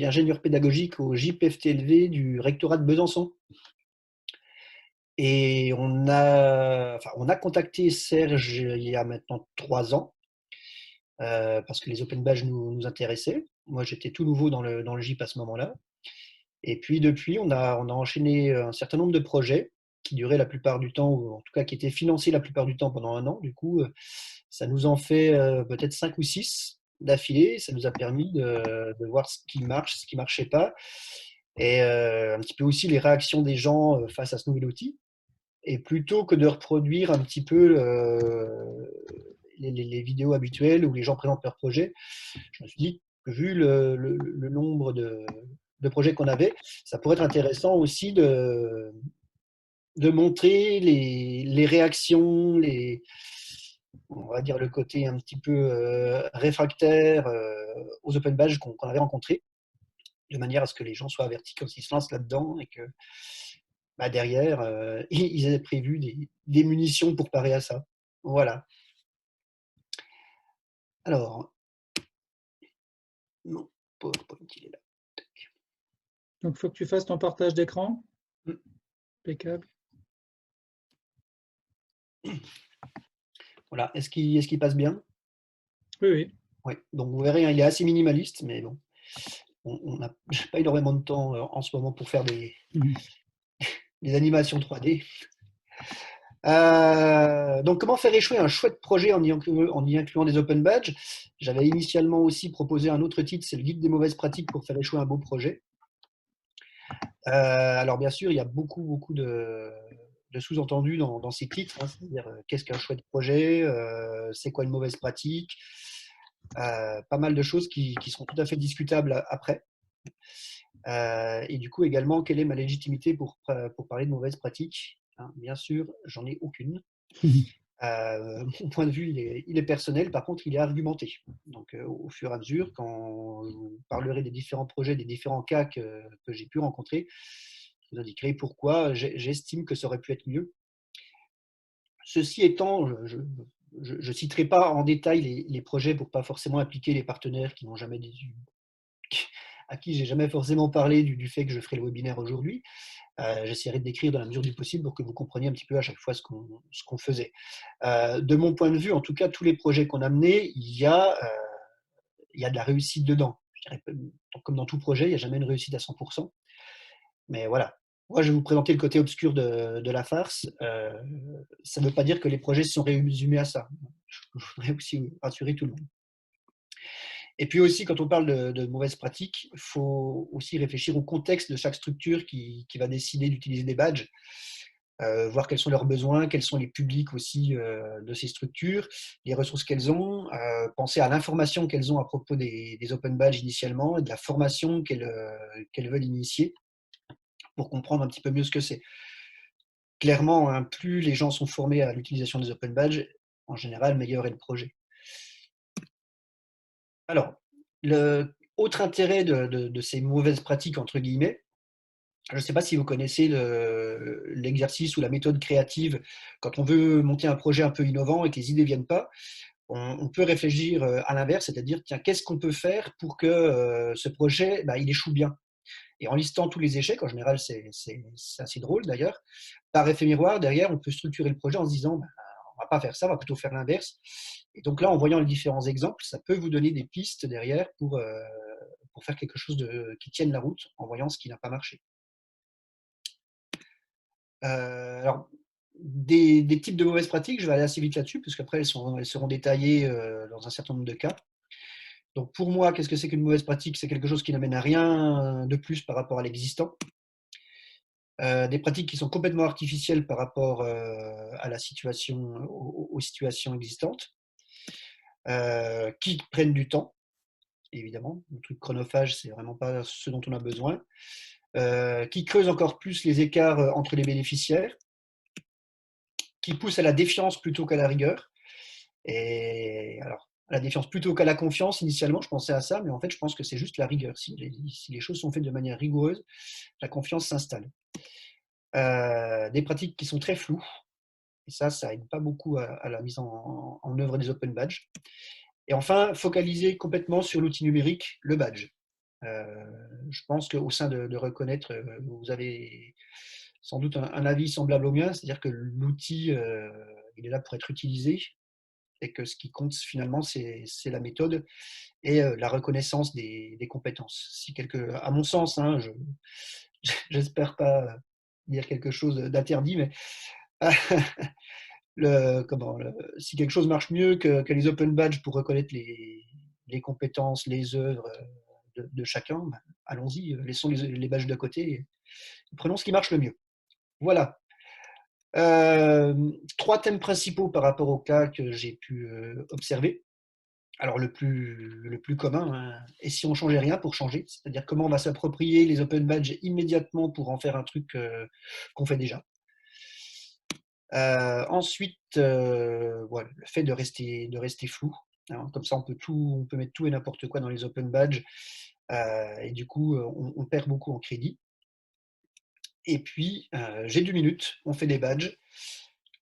ingénieur pédagogique au JPFTLV du rectorat de Besançon. Et on a contacté Serge il y a maintenant 3 ans, parce que les open badges nous intéressaient. Moi, j'étais tout nouveau dans le JIP à ce moment-là. Et puis depuis, on a enchaîné un certain nombre de projets qui duraient la plupart du temps, ou en tout cas qui étaient financés la plupart du temps pendant un an. Du coup, ça nous en fait peut-être 5 ou 6 d'affilée. Ça nous a permis de voir ce qui marche, ce qui ne marchait pas, et un petit peu aussi les réactions des gens face à ce nouvel outil. Et plutôt que de reproduire un petit peu les vidéos habituelles où les gens présentent leurs projets, je me suis dit que vu le nombre de projets qu'on avait, ça pourrait être intéressant aussi de montrer les réactions, on va dire le côté un petit peu réfractaire aux open badges qu'on avait rencontrés, de manière à ce que les gens soient avertis quand ils se lancent là-dedans et que derrière, ils avaient prévu des munitions pour parer à ça. Voilà. Alors, mon PowerPoint, il est là. Donc, il faut que tu fasses ton partage d'écran. Mm. Impeccable. Voilà. Est-ce qu'il passe bien? Oui, oui. Oui. Donc, vous verrez, hein, il est assez minimaliste, mais bon, on n'a pas énormément de temps en ce moment pour faire des animations 3D. Donc, comment faire échouer un chouette projet en y incluant des open badges? J'avais initialement aussi proposé un autre titre, c'est le guide des mauvaises pratiques pour faire échouer un beau projet. Alors, bien sûr, il y a beaucoup de sous-entendus dans ces titres, hein, c'est-à-dire qu'est-ce qu'un chouette projet, c'est quoi une mauvaise pratique, pas mal de choses qui seront tout à fait discutables après. Et du coup, également, quelle est ma légitimité pour parler de mauvaises pratiques, hein? Bien sûr, j'en ai aucune. Mon point de vue, il est personnel, par contre, il est argumenté. Donc, au fur et à mesure, quand je vous parlerai des différents projets, des différents cas que j'ai pu rencontrer, je vous indiquerai pourquoi j'estime que ça aurait pu être mieux. Ceci étant, je ne citerai pas en détail les projets pour ne pas forcément impliquer les partenaires qui n'ont jamais à qui j'ai jamais forcément parlé du fait que je ferai le webinaire aujourd'hui. J'essaierai de décrire dans la mesure du possible pour que vous compreniez un petit peu à chaque fois ce qu'on faisait. De mon point de vue, en tout cas, tous les projets qu'on a menés, il y a de la réussite dedans. Je dirais, comme dans tout projet, il n'y a jamais une réussite à 100%. Mais voilà. Moi, je vais vous présenter le côté obscur de la farce. Ça ne veut pas dire que les projets se sont résumés à ça. Je voudrais aussi rassurer tout le monde. Et puis aussi, quand on parle de mauvaises pratiques, il faut aussi réfléchir au contexte de chaque structure qui va décider d'utiliser des badges, voir quels sont leurs besoins, quels sont les publics aussi de ces structures, les ressources qu'elles ont, penser à l'information qu'elles ont à propos des open badges initialement et de la formation qu'elles veulent initier pour comprendre un petit peu mieux ce que c'est. Clairement, hein, plus les gens sont formés à l'utilisation des open badges, en général, meilleur est le projet. Alors, l'autre intérêt de ces mauvaises pratiques, entre guillemets, je ne sais pas si vous connaissez l'exercice ou la méthode créative. Quand on veut monter un projet un peu innovant et que les idées ne viennent pas, on peut réfléchir à l'inverse, c'est-à-dire, tiens, qu'est-ce qu'on peut faire pour que ce projet, il échoue bien? Et en listant tous les échecs, en général, c'est assez drôle d'ailleurs, par effet miroir, derrière, on peut structurer le projet en se disant, on ne va pas faire ça, on va plutôt faire l'inverse. Et donc là, en voyant les différents exemples, ça peut vous donner des pistes derrière pour faire quelque chose qui tienne la route en voyant ce qui n'a pas marché. Alors, des types de mauvaises pratiques, je vais aller assez vite là-dessus, parce qu'après, elles seront détaillées dans un certain nombre de cas. Donc, pour moi, qu'est-ce que c'est qu'une mauvaise pratique? C'est quelque chose qui n'amène à rien de plus par rapport à l'existant. Des pratiques qui sont complètement artificielles par rapport à la situation, aux situations existantes, qui prennent du temps, évidemment. Le truc chronophage, c'est vraiment pas ce dont on a besoin. Qui creusent encore plus les écarts entre les bénéficiaires, qui poussent à la défiance plutôt qu'à la rigueur. Et alors, à la défiance plutôt qu'à la confiance, initialement, je pensais à ça, mais en fait, je pense que c'est juste la rigueur. Si les choses sont faites de manière rigoureuse, la confiance s'installe. Des pratiques qui sont très floues, et ça aide pas beaucoup à la mise en œuvre des open badges. Et enfin, focaliser complètement sur l'outil numérique, le badge. Je pense qu'au sein de Reconnaître, vous avez sans doute un avis semblable au mien, c'est-à-dire que l'outil, il est là pour être utilisé et que ce qui compte finalement, c'est la méthode et la reconnaissance des compétences. Si à mon sens, hein, j'espère pas dire quelque chose d'interdit, mais si quelque chose marche mieux que les open badges pour reconnaître les compétences, les œuvres de chacun, ben, allons-y, laissons les badges de côté et prenons ce qui marche le mieux. Voilà. Trois thèmes principaux par rapport au cas que j'ai pu observer. Alors le plus commun, hein, et si on changeait rien pour changer, c'est-à-dire comment on va s'approprier les open badges immédiatement pour en faire un truc qu'on fait déjà. Ensuite, voilà, le fait de rester flou, hein, comme ça on peut mettre tout et n'importe quoi dans les open badges, et du coup on perd beaucoup en crédit. Et puis j'ai 2 minutes, on fait des badges.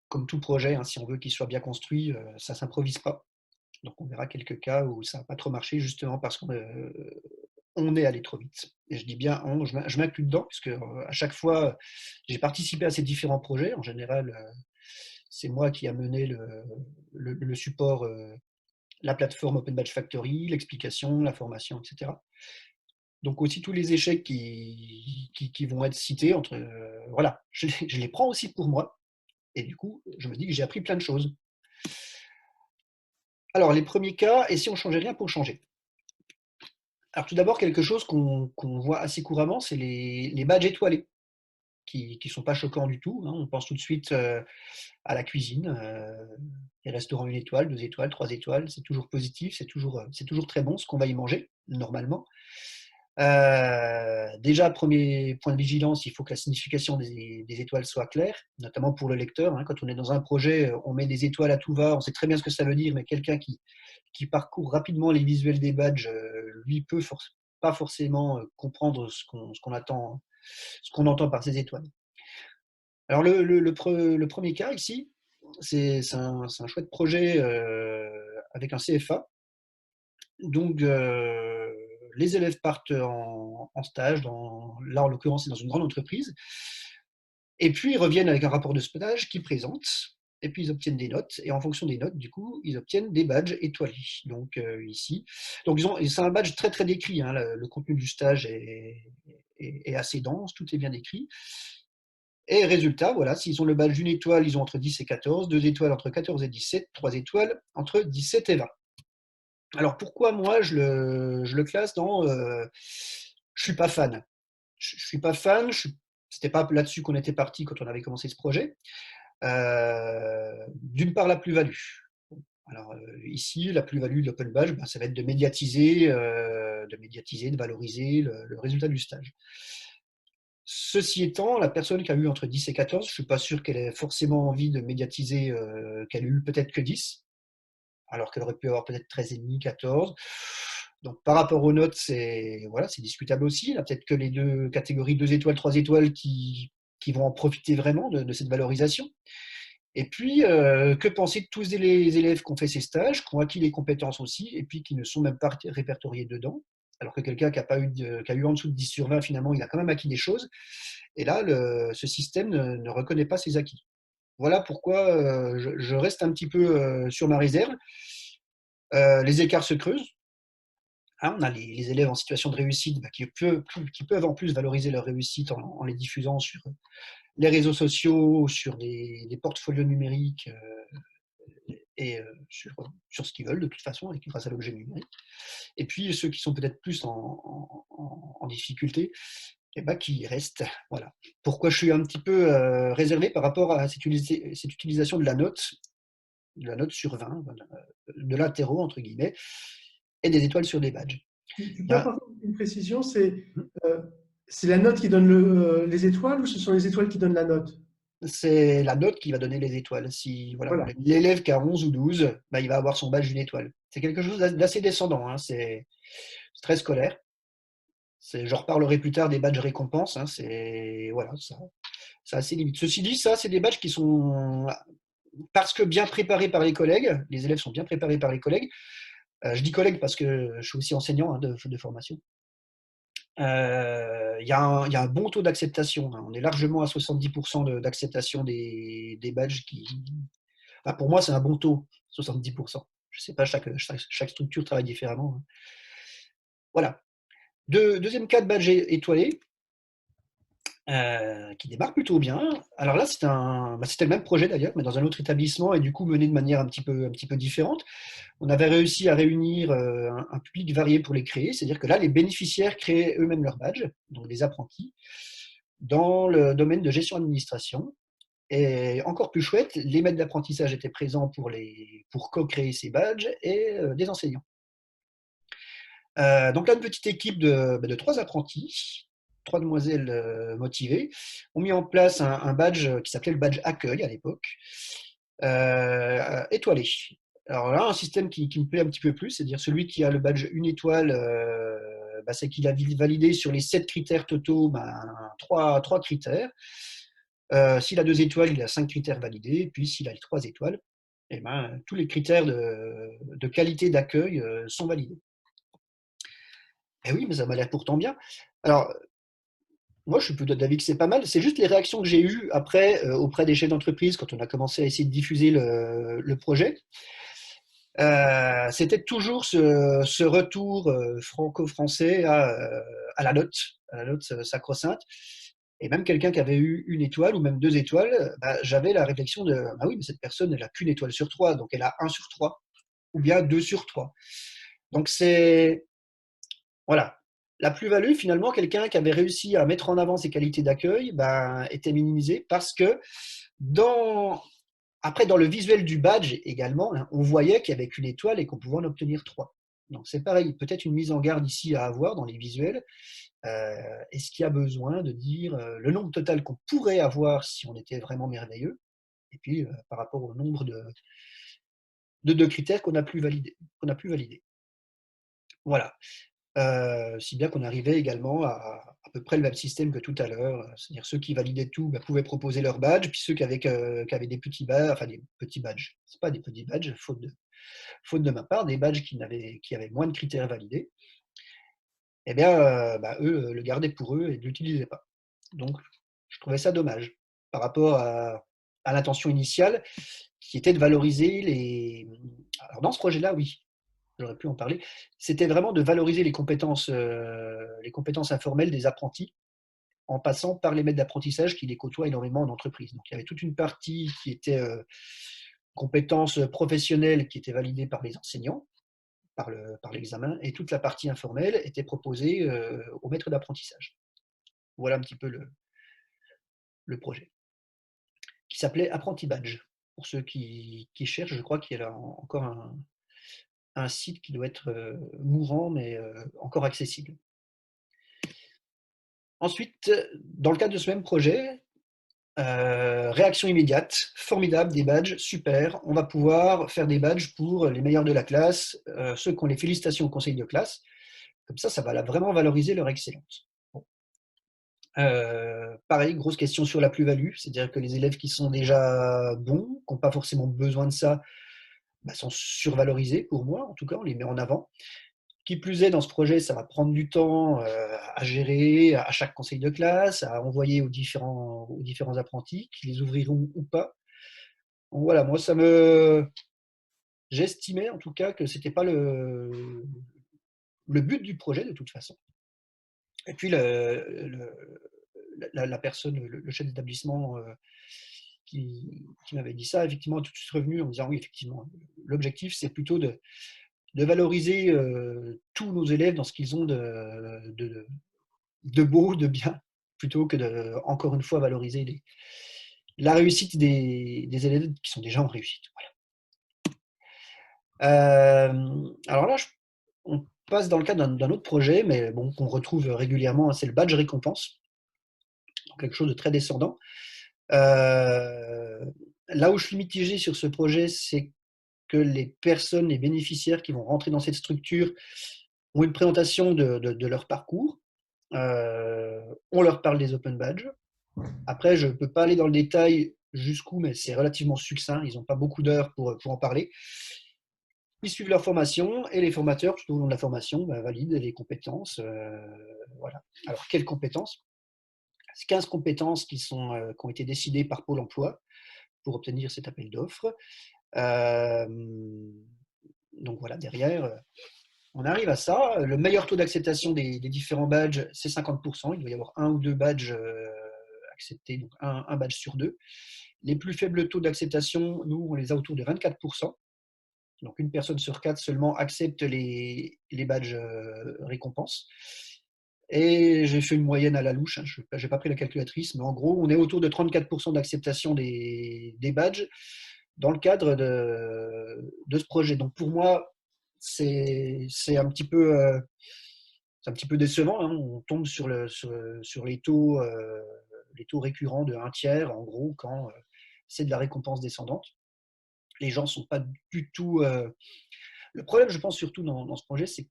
Comme tout projet, hein, si on veut qu'il soit bien construit, ça s'improvise pas. Donc on verra quelques cas où ça n'a pas trop marché justement parce qu'on est allé trop vite. Et je dis bien on, je m'inclus dedans, puisque à chaque fois, j'ai participé à ces différents projets. En général, c'est moi qui a mené le support, la plateforme Open Badge Factory, l'explication, la formation, etc. Donc aussi tous les échecs qui vont être cités, voilà, je les prends aussi pour moi. Et du coup, je me dis que j'ai appris plein de choses. Alors, les premiers cas, et si on changeait rien pour changer? Alors, tout d'abord, quelque chose qu'on voit assez couramment, c'est les badges étoilés, qui ne sont pas choquants du tout, hein. On pense tout de suite à la cuisine, les restaurants 1 étoile, 2 étoiles, 3 étoiles, c'est toujours positif, c'est toujours très bon ce qu'on va y manger, normalement. Déjà, premier point de vigilance, il faut que la signification des étoiles soit claire, notamment pour le lecteur, hein. Quand on est dans un projet, on met des étoiles à tout va, on sait très bien ce que ça veut dire, mais quelqu'un qui parcourt rapidement les visuels des badges, lui peut pas forcément comprendre ce qu'on attend, ce qu'on entend par ces étoiles. Alors le premier cas ici, c'est un chouette projet avec un CFA. Donc les élèves partent en stage, là en l'occurrence c'est dans une grande entreprise, et puis ils reviennent avec un rapport de stage qu'ils présentent, et puis ils obtiennent des notes, et en fonction des notes, du coup, ils obtiennent des badges étoilés. Donc ici, donc c'est un badge très très décrit, hein, le contenu du stage est assez dense, tout est bien décrit. Et résultat, voilà, s'ils ont le badge d'une étoile, ils ont entre 10 et 14, 2 étoiles entre 14 et 17, 3 étoiles entre 17 et 20. Alors pourquoi moi je le classe dans je suis pas fan. Je suis pas fan, c'était pas là-dessus qu'on était parti quand on avait commencé ce projet. D'une part la plus-value. Alors ici, la plus-value de l'open badge, ben, ça va être de valoriser le résultat du stage. Ceci étant, la personne qui a eu entre 10 et 14, je ne suis pas sûr qu'elle ait forcément envie de médiatiser qu'elle ait eu peut-être que 10, alors qu'elle aurait pu avoir peut-être 13,5, 14. Donc par rapport aux notes, voilà, c'est discutable aussi. Il y a peut-être que les deux catégories 2 étoiles, 3 étoiles qui vont en profiter vraiment de cette valorisation. Et puis, que penser de tous les élèves qui ont fait ces stages, qui ont acquis les compétences aussi, et puis qui ne sont même pas répertoriés dedans, alors que quelqu'un qui a eu en dessous de 10 sur 20, finalement, il a quand même acquis des choses. Et là, ce système ne reconnaît pas ses acquis. Voilà pourquoi je reste un petit peu sur ma réserve. Les écarts se creusent. Hein, on a les élèves en situation de réussite bah, qui peuvent en plus valoriser leur réussite en les diffusant sur les réseaux sociaux, sur des portfolios numériques et sur ce qu'ils veulent de toute façon, et grâce à l'objet numérique. Et puis ceux qui sont peut-être plus en difficulté, et bah, qui restent. Voilà. Pourquoi je suis un petit peu réservé par rapport à cette utilisation de la note sur 20, de l'interro, entre guillemets, et des étoiles sur des badges. Tu Il y peux a- apporter une précision, c'est la note qui donne les étoiles ou ce sont les étoiles qui donnent la note? C'est la note qui va donner les étoiles. Si voilà, Voilà. l'élève qui a 11 ou 12, bah, il va avoir son badge d'une étoile. C'est quelque chose d'assez descendant, hein. C'est très scolaire. Je reparlerai plus tard des badges récompenses, hein. Voilà, ça a ses limites. Ceci dit, ça, c'est des badges qui sont parce que bien préparés par les collègues. Les élèves sont bien préparés par les collègues. Je dis collègues parce que je suis aussi enseignant, hein, de formation. il y a un bon taux d'acceptation, hein. On est largement à 70% d'acceptation des badges enfin, pour moi, c'est un bon taux, 70%. Je ne sais pas, chaque structure travaille différemment, hein. Voilà. Deuxième cas de badge étoilé, qui démarre plutôt bien. Alors là, c'était le même projet d'ailleurs, mais dans un autre établissement et du coup mené de manière un petit peu différente. On avait réussi à réunir un public varié pour les créer, c'est-à-dire que là, les bénéficiaires créaient eux-mêmes leurs badges, donc des apprentis, dans le domaine de gestion-administration. Et encore plus chouette, les maîtres d'apprentissage étaient présents pour co-créer ces badges et des enseignants. Donc là, une petite équipe de 3 apprentis, 3 demoiselles motivées, ont mis en place un badge qui s'appelait le badge accueil à l'époque, étoilé. Alors là, un système qui me plaît un petit peu plus, c'est-à-dire celui qui a le badge une étoile, c'est qu'il a validé sur les 7 critères totaux, 3 critères. S'il a 2 étoiles, il a 5 critères validés. Et puis s'il a les 3 étoiles, eh ben, tous les critères de qualité d'accueil sont validés. Eh oui, mais ça m'a l'air pourtant bien. Alors, moi, je suis plutôt d'avis que c'est pas mal. C'est juste les réactions que j'ai eues après auprès des chefs d'entreprise quand on a commencé à essayer de diffuser le projet. C'était toujours ce retour franco-français à la note sacro-sainte. Et même quelqu'un qui avait eu une étoile ou même 2 étoiles, j'avais la réflexion de bah oui, mais cette personne, elle n'a qu'une étoile sur 3, donc elle a 1 sur 3 ou bien 2 sur 3. Donc c'est voilà. La plus-value, finalement, quelqu'un qui avait réussi à mettre en avant ses qualités d'accueil, était minimisé parce que après, dans le visuel du badge également, hein, on voyait qu'il n'y avait qu'une étoile et qu'on pouvait en obtenir 3. Donc c'est pareil, peut-être une mise en garde ici à avoir dans les visuels. Est-ce qu'il y a besoin de dire le nombre total qu'on pourrait avoir si on était vraiment merveilleux, et puis par rapport au nombre de critères qu'on n'a plus validés. Voilà. Si bien qu'on arrivait également à peu près le même système que tout à l'heure, c'est-à-dire ceux qui validaient tout pouvaient proposer leur badge, puis ceux qui avaient des petits badges, enfin des petits badges, c'est pas des petits badges, faute de ma part, des badges qui avaient moins de critères validés, eh bien, eux le gardaient pour eux et ne l'utilisaient pas. Donc, je trouvais ça dommage par rapport à l'intention initiale qui était de valoriser les. Alors, dans ce projet-là, oui, j'aurais pu en parler, c'était vraiment de valoriser les compétences informelles des apprentis en passant par les maîtres d'apprentissage qui les côtoient énormément en entreprise. Donc, il y avait toute une partie qui était compétences professionnelles qui étaient validées par les enseignants, par l'examen, et toute la partie informelle était proposée aux maîtres d'apprentissage. Voilà un petit peu le projet, qui s'appelait Apprenti Badge. Pour ceux qui cherchent, je crois qu'il y a encore un site qui doit être mourant, mais encore accessible. Ensuite, dans le cadre de ce même projet, réaction immédiate, formidable, des badges, super, on va pouvoir faire des badges pour les meilleurs de la classe, ceux qui ont les félicitations au conseil de classe. Comme ça va vraiment valoriser leur excellence. Bon. Pareil, grosse question sur la plus-value, c'est-à-dire que les élèves qui sont déjà bons, qui n'ont pas forcément besoin de ça, sont survalorisés pour moi, en tout cas, on les met en avant. Qui plus est, dans ce projet, ça va prendre du temps à gérer à chaque conseil de classe, à envoyer aux différents apprentis, qui les ouvriront ou pas. Donc voilà, moi, j'estimais en tout cas que ce n'était pas le but du projet de toute façon. Et puis la personne, le chef d'établissement qui m'avait dit ça, effectivement, tout de suite revenu en me disant oui, effectivement, l'objectif, c'est plutôt de valoriser tous nos élèves dans ce qu'ils ont de beau, de bien, plutôt que de, encore une fois, valoriser la réussite des élèves qui sont déjà en réussite. Voilà. Alors là, on passe dans le cadre d'un autre projet, mais bon, qu'on retrouve régulièrement, c'est le badge récompense, donc quelque chose de très descendant. Là où je suis mitigé sur ce projet, c'est que les personnes, les bénéficiaires qui vont rentrer dans cette structure ont une présentation de leur parcours. On leur parle des open badges. Après, je ne peux pas aller dans le détail jusqu'où, mais c'est relativement succinct. Ils n'ont pas beaucoup d'heures pour en parler. Ils suivent leur formation et les formateurs, tout au long de la formation, valident les compétences. Voilà. Alors, quelles compétences? 15 compétences qui ont été décidées par Pôle emploi pour obtenir cet appel d'offres. Donc voilà, derrière, on arrive à ça. Le meilleur taux d'acceptation des différents badges, c'est 50%. Il doit y avoir un ou deux badges acceptés, donc un badge sur deux. Les plus faibles taux d'acceptation, nous, on les a autour de 24%. Donc une personne sur quatre seulement accepte les badges récompenses. Et j'ai fait une moyenne à la louche, hein. Je n'ai pas pris la calculatrice, mais en gros, on est autour de 34% d'acceptation des badges dans le cadre de ce projet. Donc pour moi, c'est un petit peu décevant, hein. On tombe sur les taux récurrents de un tiers, en gros, quand c'est de la récompense descendante. Les gens ne sont pas du tout. Le problème, je pense, surtout dans ce projet, c'est que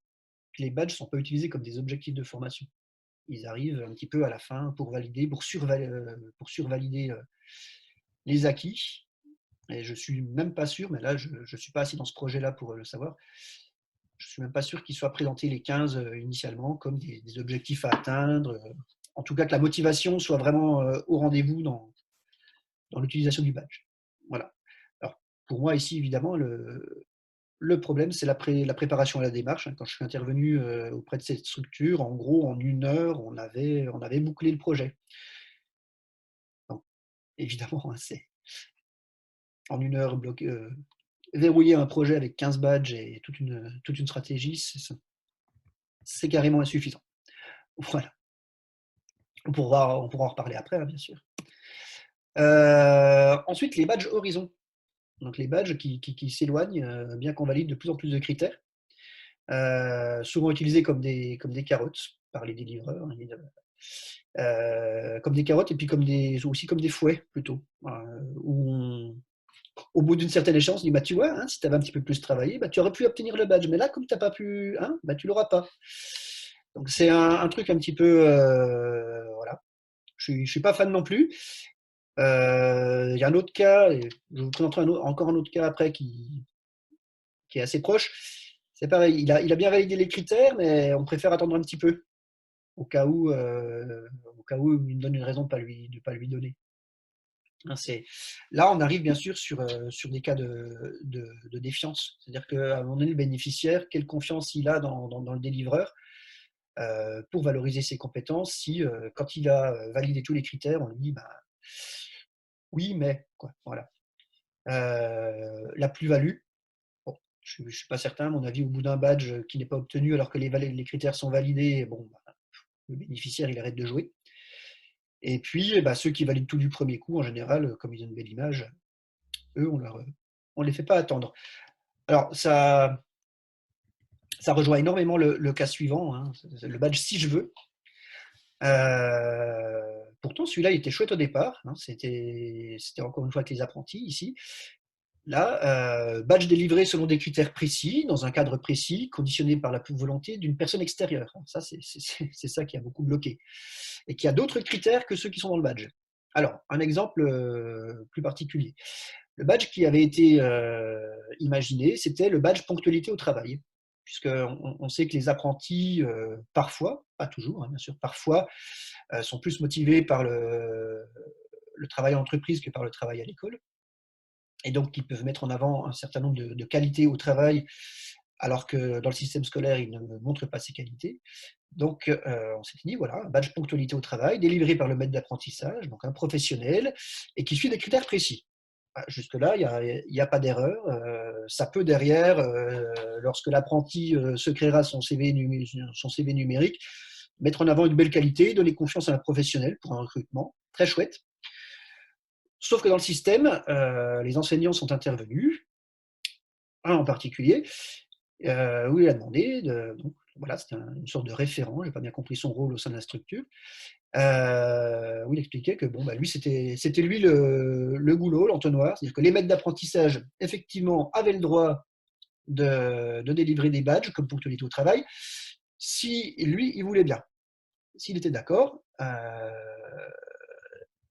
les badges ne sont pas utilisés comme des objectifs de formation. Ils arrivent un petit peu à la fin pour valider, pour survalider les acquis. Et je ne suis même pas sûr, mais là, je ne suis pas assez dans ce projet-là pour le savoir. Je ne suis même pas sûr qu'ils soient présentés les 15 initialement comme des objectifs à atteindre. En tout cas, que la motivation soit vraiment au rendez-vous dans l'utilisation du badge. Voilà. Alors, pour moi, ici, évidemment, le problème, c'est la préparation à la démarche. Quand je suis intervenu auprès de cette structure, en gros, en 1 heure, on avait bouclé le projet. Donc, évidemment, hein, c'est en 1 heure verrouiller un projet avec 15 badges et toute une stratégie, c'est carrément insuffisant. Voilà. On pourra en reparler après, hein, bien sûr. Ensuite, les badges horizon. Donc les badges qui s'éloignent, bien qu'on valide de plus en plus de critères. Souvent utilisés comme des carottes par les délivreurs, comme des carottes et puis aussi comme des fouets plutôt, où au bout d'une certaine échéance, on dit tu vois, hein, si tu avais un petit peu plus travaillé, tu aurais pu obtenir le badge, mais là comme tu n'as pas pu, hein, tu l'auras pas. Donc c'est un truc un petit peu, voilà. Je suis pas fan non plus. Il y a un autre cas, et je vous présenterai encore un autre cas après qui est assez proche. C'est pareil, il a bien validé les critères, mais on préfère attendre un petit peu, au cas où il me donne une raison de ne pas lui donner. Hein, là, on arrive bien sûr sur des cas de défiance. C'est-à-dire qu'à un moment donné, le bénéficiaire, quelle confiance il a dans le délivreur pour valoriser ses compétences si, quand il a validé tous les critères, on lui dit oui, mais quoi, voilà. La plus-value, bon, je ne suis pas certain, à mon avis, au bout d'un badge qui n'est pas obtenu alors que les critères sont validés, bon, le bénéficiaire, il arrête de jouer. Et puis, ceux qui valident tout du premier coup, en général, comme ils ont une belle image, eux, on les fait pas attendre. Alors, ça rejoint énormément le cas suivant, hein, le badge si je veux. Pourtant, celui-là, il était chouette au départ, hein, c'était encore une fois avec les apprentis ici. Là, badge délivré selon des critères précis, dans un cadre précis, conditionné par la volonté d'une personne extérieure. Ça, c'est ça qui a beaucoup bloqué. Et qui a d'autres critères que ceux qui sont dans le badge. Alors, un exemple plus particulier. Le badge qui avait été imaginé, c'était le badge ponctualité au travail. Puisqu'on sait que les apprentis, parfois, pas toujours, hein, bien sûr, parfois, sont plus motivés par le travail en entreprise que par le travail à l'école. Et donc, ils peuvent mettre en avant un certain nombre de qualités au travail, alors que dans le système scolaire, ils ne montrent pas ces qualités. Donc, on s'est dit, voilà, un badge ponctualité au travail, délivré par le maître d'apprentissage, donc un professionnel, et qui suit des critères précis. Jusque-là, il n'y a pas d'erreur. Ça peut derrière, lorsque l'apprenti se créera son CV numérique, mettre en avant une belle qualité, donner confiance à un professionnel pour un recrutement. Très chouette. Sauf que dans le système, les enseignants sont intervenus, un en particulier, où il a demandé, donc, voilà, c'était une sorte de référent, je n'ai pas bien compris son rôle au sein de la structure, où il expliquait que lui, c'était lui le goulot, l'entonnoir, c'est-à-dire que les maîtres d'apprentissage, effectivement, avaient le droit de délivrer des badges, comme ponctualité au travail, si lui, il voulait bien, s'il était d'accord.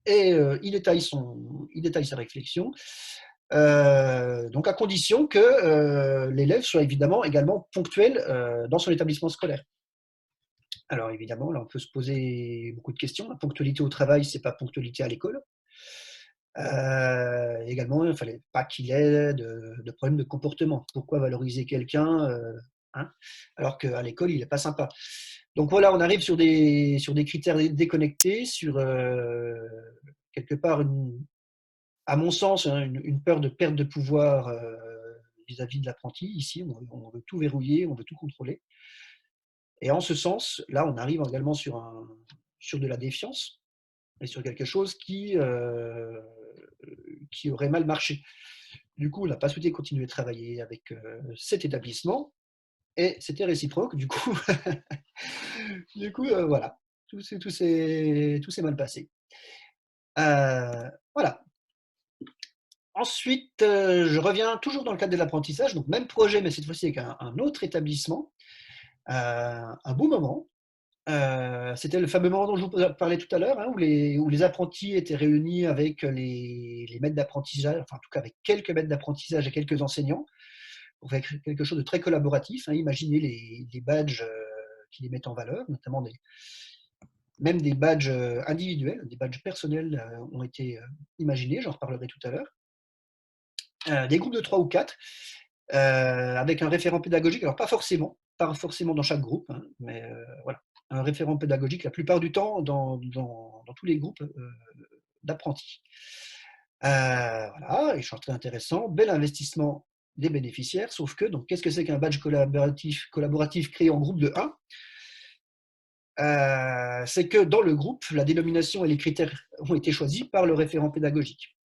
Et il détaille sa réflexion. Donc à condition que l'élève soit également ponctuel dans son établissement scolaire. Alors évidemment, là on peut se poser beaucoup de questions. La ponctualité au travail, c'est pas ponctualité à l'école. Également, il ne fallait pas qu'il ait de problèmes de comportement. Pourquoi valoriser quelqu'un hein, alors qu'à l'école, il n'est pas sympa. Donc voilà, on arrive sur des critères déconnectés, sur quelque part, à mon sens, hein, une peur de perte de pouvoir vis-à-vis de l'apprenti. Ici, on veut tout verrouiller, on veut tout contrôler. Et en ce sens, là, on arrive également sur de la défiance et sur quelque chose qui aurait mal marché. Du coup, on n'a pas souhaité continuer de travailler avec cet établissement et c'était réciproque. Du coup, voilà, tout s'est mal passé. Voilà. Ensuite, je reviens toujours dans le cadre de l'apprentissage, donc même projet, mais cette fois-ci avec un autre établissement. Un beau moment. C'était le fameux moment dont je vous parlais tout à l'heure, hein, où les apprentis étaient réunis avec les maîtres d'apprentissage, enfin en tout cas avec quelques maîtres d'apprentissage et quelques enseignants, pour faire quelque chose de très collaboratif. Hein. Imaginez les badges qui les mettent en valeur, notamment même des badges individuels, des badges personnels ont été imaginés, j'en reparlerai tout à l'heure. Des groupes de 3 ou 4, avec un référent pédagogique, alors pas forcément dans chaque groupe, hein, mais voilà, un référent pédagogique la plupart du temps dans tous les groupes d'apprentis. Voilà, échange très intéressant, bel investissement des bénéficiaires, sauf que, donc, qu'est-ce que c'est qu'un badge collaboratif créé en groupe de 1 ? C'est que dans le groupe, la dénomination et les critères ont été choisis par le référent pédagogique.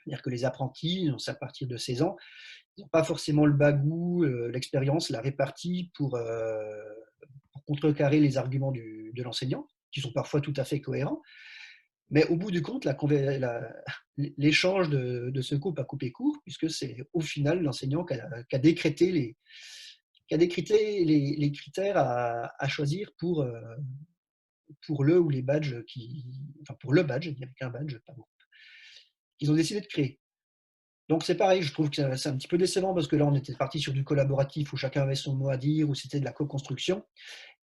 C'est-à-dire que les apprentis, à partir de 16 ans, ils n'ont pas forcément le bagou, l'expérience, la répartie pour contrecarrer les arguments de l'enseignant, qui sont parfois tout à fait cohérents. Mais au bout du compte, l'échange de ce groupe a coupé court, puisque c'est au final l'enseignant qui a décrété les critères à choisir pour le ou les badges enfin pour le badge, il n'y avait qu'un badge, pas groupe, qu'ils ont décidé de créer. Donc c'est pareil, je trouve que c'est un petit peu décevant parce que là on était parti sur du collaboratif où chacun avait son mot à dire, où c'était de la co-construction.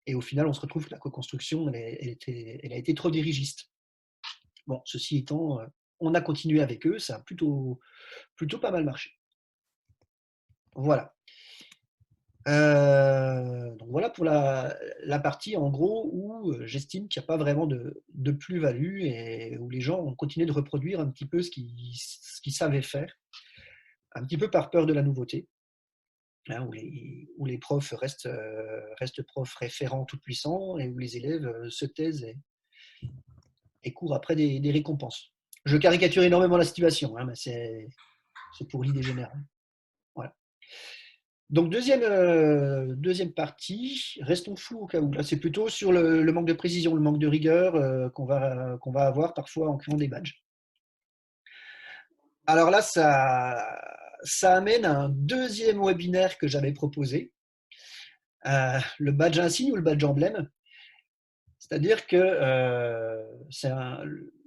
Et au final, on se retrouve que la co-construction, elle a été trop dirigiste. Bon, ceci étant, on a continué avec eux, ça a plutôt pas mal marché. Voilà. Donc voilà pour la partie en gros où j'estime qu'il n'y a pas vraiment de plus-value et où les gens ont continué de reproduire un petit peu ce qu'ils savaient faire, un petit peu par peur de la nouveauté, hein, où les profs restent profs référents tout puissants et où les élèves se taisent et courent après des récompenses. Je caricature énormément la situation, hein, mais c'est pour l'idée générale. Voilà. Donc deuxième partie, restons fous au cas où. Là, c'est plutôt sur le manque de précision, le manque de rigueur qu'on va avoir parfois en créant des badges. Alors là, ça amène à un deuxième webinaire que j'avais proposé, le badge insigne ou le badge emblème. C'est-à-dire que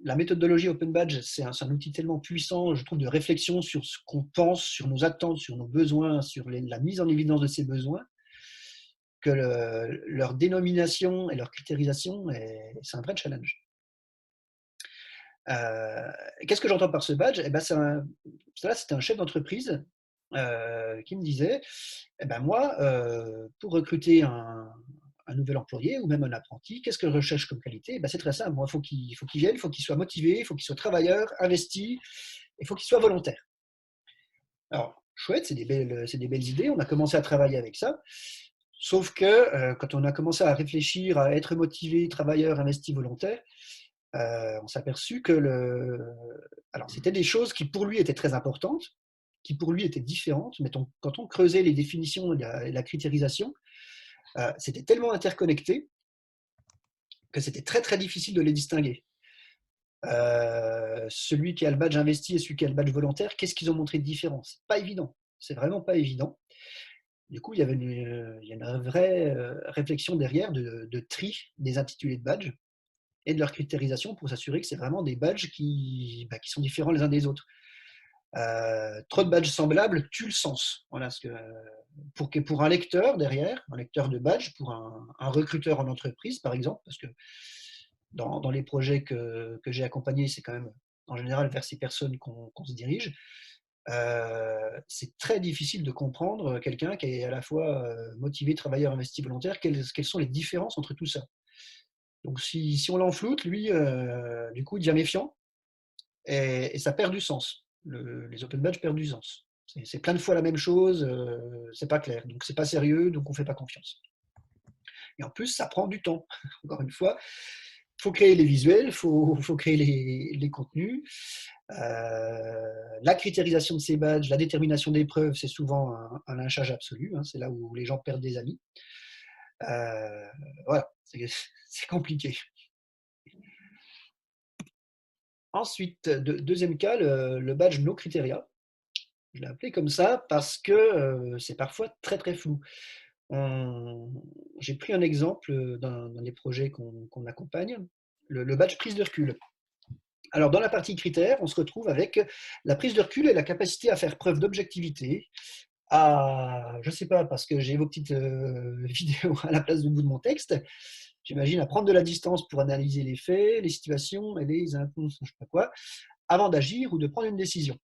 la méthodologie Open Badge, c'est un outil tellement puissant, je trouve, de réflexion sur ce qu'on pense, sur nos attentes, sur nos besoins, sur la mise en évidence de ces besoins, que leur dénomination et leur critérisation, c'est un vrai challenge. Qu'est-ce que j'entends par ce badge ? Eh ben, c'était un chef d'entreprise qui me disait, eh ben moi, pour recruter un nouvel employé ou même un apprenti, qu'est-ce que je recherche comme qualité ? Eh ben, c'est très simple. Moi, il faut qu'il vienne, il faut qu'il soit motivé, il faut qu'il soit travailleur, investi, il faut qu'il soit volontaire. Alors, chouette, c'est des belles idées. On a commencé à travailler avec ça. Sauf que quand on a commencé à réfléchir à être motivé, travailleur, investi, volontaire, on s'est aperçu que alors, c'était des choses qui pour lui étaient très importantes, qui pour lui étaient différentes, mais quand on creusait les définitions et la critérisation, c'était tellement interconnecté que c'était très très difficile de les distinguer. Celui qui a le badge investi et celui qui a le badge volontaire, qu'est-ce qu'ils ont montré de différent ? C'est pas évident, c'est vraiment pas évident. Du coup, il y avait une vraie réflexion derrière de tri des intitulés de badge et de leur critérisation pour s'assurer que c'est vraiment des badges qui sont différents les uns des autres. Trop de badges semblables tue le sens. Voilà, pour un lecteur derrière, un lecteur de badge, pour un recruteur en entreprise, par exemple, parce que dans les projets que j'ai accompagnés, c'est quand même en général vers ces personnes qu'on se dirige. C'est très difficile de comprendre quelqu'un qui est à la fois motivé, travailleur, investi, volontaire, quelles sont les différences entre tout ça. Donc si on l'enfloute, lui, du coup, il devient méfiant et ça perd du sens. Les open badges perdent du sens. C'est plein de fois la même chose, c'est pas clair, donc c'est pas sérieux, donc on fait pas confiance. Et en plus, ça prend du temps. Encore une fois, il faut créer les visuels, il faut créer les contenus. La critérisation de ces badges, la détermination des preuves, c'est souvent un lynchage absolu. Hein, c'est là où les gens perdent des amis. Voilà, c'est compliqué. Ensuite, deuxième cas, le badge no criteria. Je l'ai appelé comme ça parce que c'est parfois très très flou. J'ai pris un exemple d'un des projets qu'on accompagne, le badge prise de recul. Alors, dans la partie critères, on se retrouve avec la prise de recul et la capacité à faire preuve d'objectivité. Je ne sais pas, parce que j'ai vos petites vidéos à la place du bout de mon texte, j'imagine à prendre de la distance pour analyser les faits, les situations et les intentions, je ne sais pas quoi, avant d'agir ou de prendre une décision.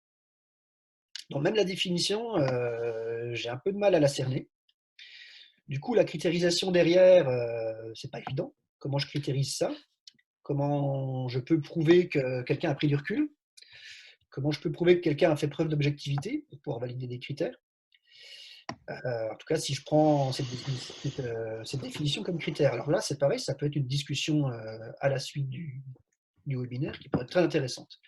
Donc, même la définition, j'ai un peu de mal à la cerner. Du coup, la critérisation derrière, c'est pas évident. Comment je critérise ça? Comment je peux prouver que quelqu'un a pris du recul? Comment je peux prouver que quelqu'un a fait preuve d'objectivité pour pouvoir valider des critères? En tout cas, si je prends cette définition comme critère. Alors là, c'est pareil, ça peut être une discussion à la suite du webinaire qui pourrait être très intéressante.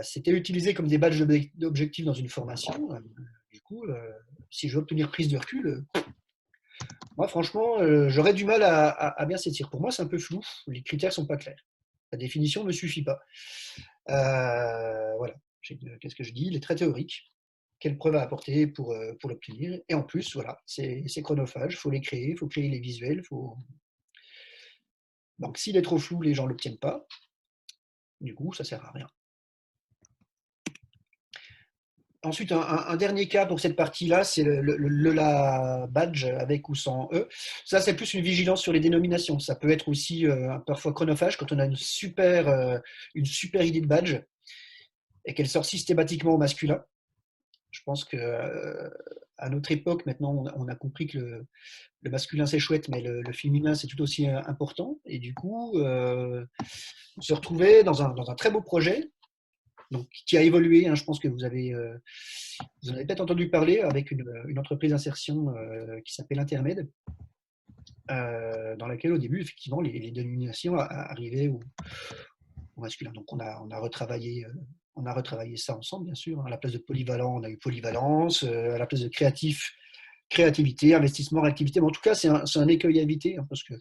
C'était utilisé comme des badges d'objectifs dans une formation. Du coup, si je veux obtenir prise de recul, moi, franchement, j'aurais du mal à bien saisir. Pour moi, c'est un peu flou. Les critères ne sont pas clairs. La définition ne me suffit pas. Voilà. Qu'est-ce que je dis? Il est très théorique. Quelles preuves à apporter pour l'obtenir? Et en plus, voilà, c'est chronophage. Il faut les créer, il faut créer les visuels. Donc, s'il est trop flou, les gens ne l'obtiennent pas. Du coup, ça ne sert à rien. Ensuite, un dernier cas pour cette partie-là, c'est la badge avec ou sans E. Ça, c'est plus une vigilance sur les dénominations. Ça peut être aussi parfois chronophage quand on a une super idée de badge et qu'elle sort systématiquement au masculin. Je pense qu'à notre époque, maintenant, on a compris que le masculin, c'est chouette, mais le féminin, c'est tout aussi important. Et du coup, on se retrouvait dans un très beau projet, donc, qui a évolué. Hein. Je pense que vous en avez peut-être entendu parler avec une entreprise d'insertion qui s'appelle Intermed, dans laquelle au début, effectivement, les dénominations arrivaient au masculin. Donc on a retravaillé ça ensemble, bien sûr. À la place de polyvalent, on a eu polyvalence. À la place de créativité, investissement, réactivité. Mais en tout cas, c'est un écueil à éviter, hein, parce que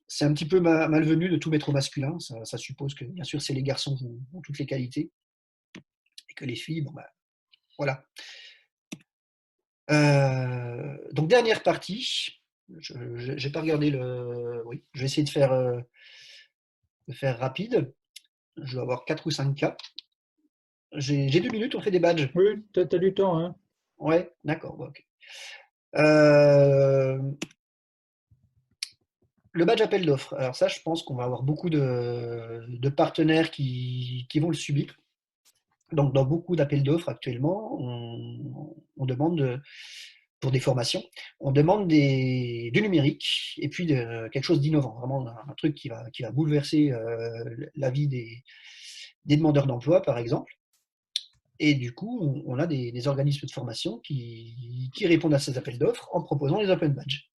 c'est un petit peu malvenu de tout mettre au masculin. Ça suppose que, bien sûr, c'est les garçons qui ont toutes les qualités et que les filles, bon, bah, voilà. Donc, dernière partie. Je n'ai pas regardé Oui, je vais essayer de faire rapide. Je dois avoir 4 ou 5 cas. J'ai 2 minutes, on fait des badges. Oui, tu as du temps. Hein. Ouais, d'accord. Bon, ok. Le badge appel d'offres. Alors ça, je pense qu'on va avoir beaucoup de partenaires qui vont le subir. Donc, dans beaucoup d'appels d'offres actuellement, on demande, pour des formations, on demande du numérique et puis quelque chose d'innovant, vraiment un truc qui va bouleverser la vie des demandeurs d'emploi, par exemple. Et du coup, on a des organismes de formation qui répondent à ces appels d'offres en proposant les open badges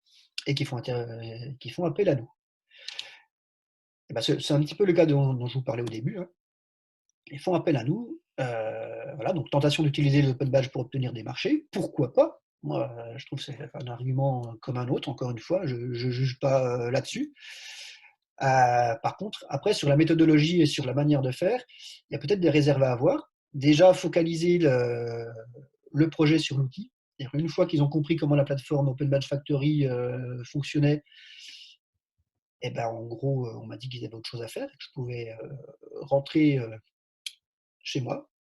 et qui font appel à nous. Et ben, c'est un petit peu le cas dont je vous parlais au début. Hein. Ils font appel à nous. Voilà, donc tentation d'utiliser les open badges pour obtenir des marchés. Pourquoi pas? Moi, je trouve que c'est un argument comme un autre, encore une fois, je ne juge pas là-dessus. Par contre, après, sur la méthodologie et sur la manière de faire, il y a peut-être des réserves à avoir. Déjà, focaliser le projet sur l'outil. Une fois qu'ils ont compris comment la plateforme Open Badge Factory fonctionnait, et ben, en gros, on m'a dit qu'ils avaient autre chose à faire, que je pouvais rentrer chez moi.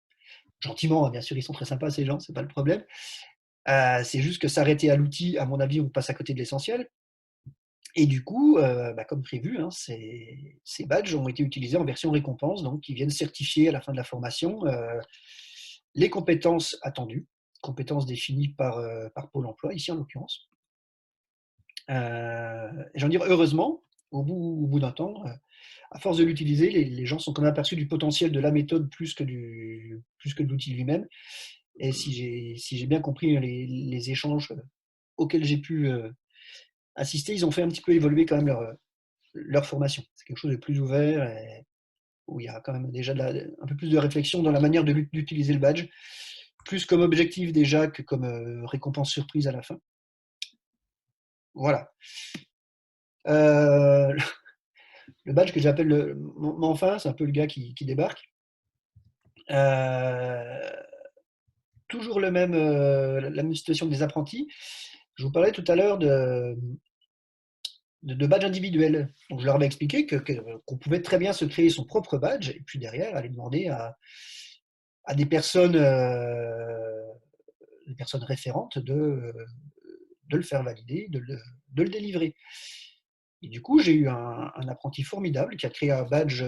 Gentiment, hein, bien sûr, ils sont très sympas, ces gens, c'est pas le problème. C'est juste que s'arrêter à l'outil, à mon avis, on passe à côté de l'essentiel. Et du coup, comme prévu, hein, ces badges ont été utilisés en version récompense, donc qui viennent certifier à la fin de la formation les compétences attendues, compétences définies par Pôle emploi, ici en l'occurrence. J'en dire heureusement, au bout d'un temps, à force de l'utiliser, les gens sont quand même aperçus du potentiel de la méthode plus que de l'outil lui-même. Et si j'ai bien compris les échanges auxquels j'ai pu assister, ils ont fait un petit peu évoluer quand même leur formation. C'est quelque chose de plus ouvert et où il y a quand même déjà un peu plus de réflexion dans la manière d'utiliser le badge, plus comme objectif déjà que comme récompense surprise à la fin. Voilà. Le badge que j'appelle mon enfin, c'est un peu le gars qui débarque. Toujours la même situation des apprentis. Je vous parlais tout à l'heure de badge individuel. Donc je leur avais expliqué qu'on pouvait très bien se créer son propre badge et puis derrière aller demander à des personnes référentes de le faire valider, de le délivrer. Et du coup, j'ai eu un apprenti formidable qui a créé un badge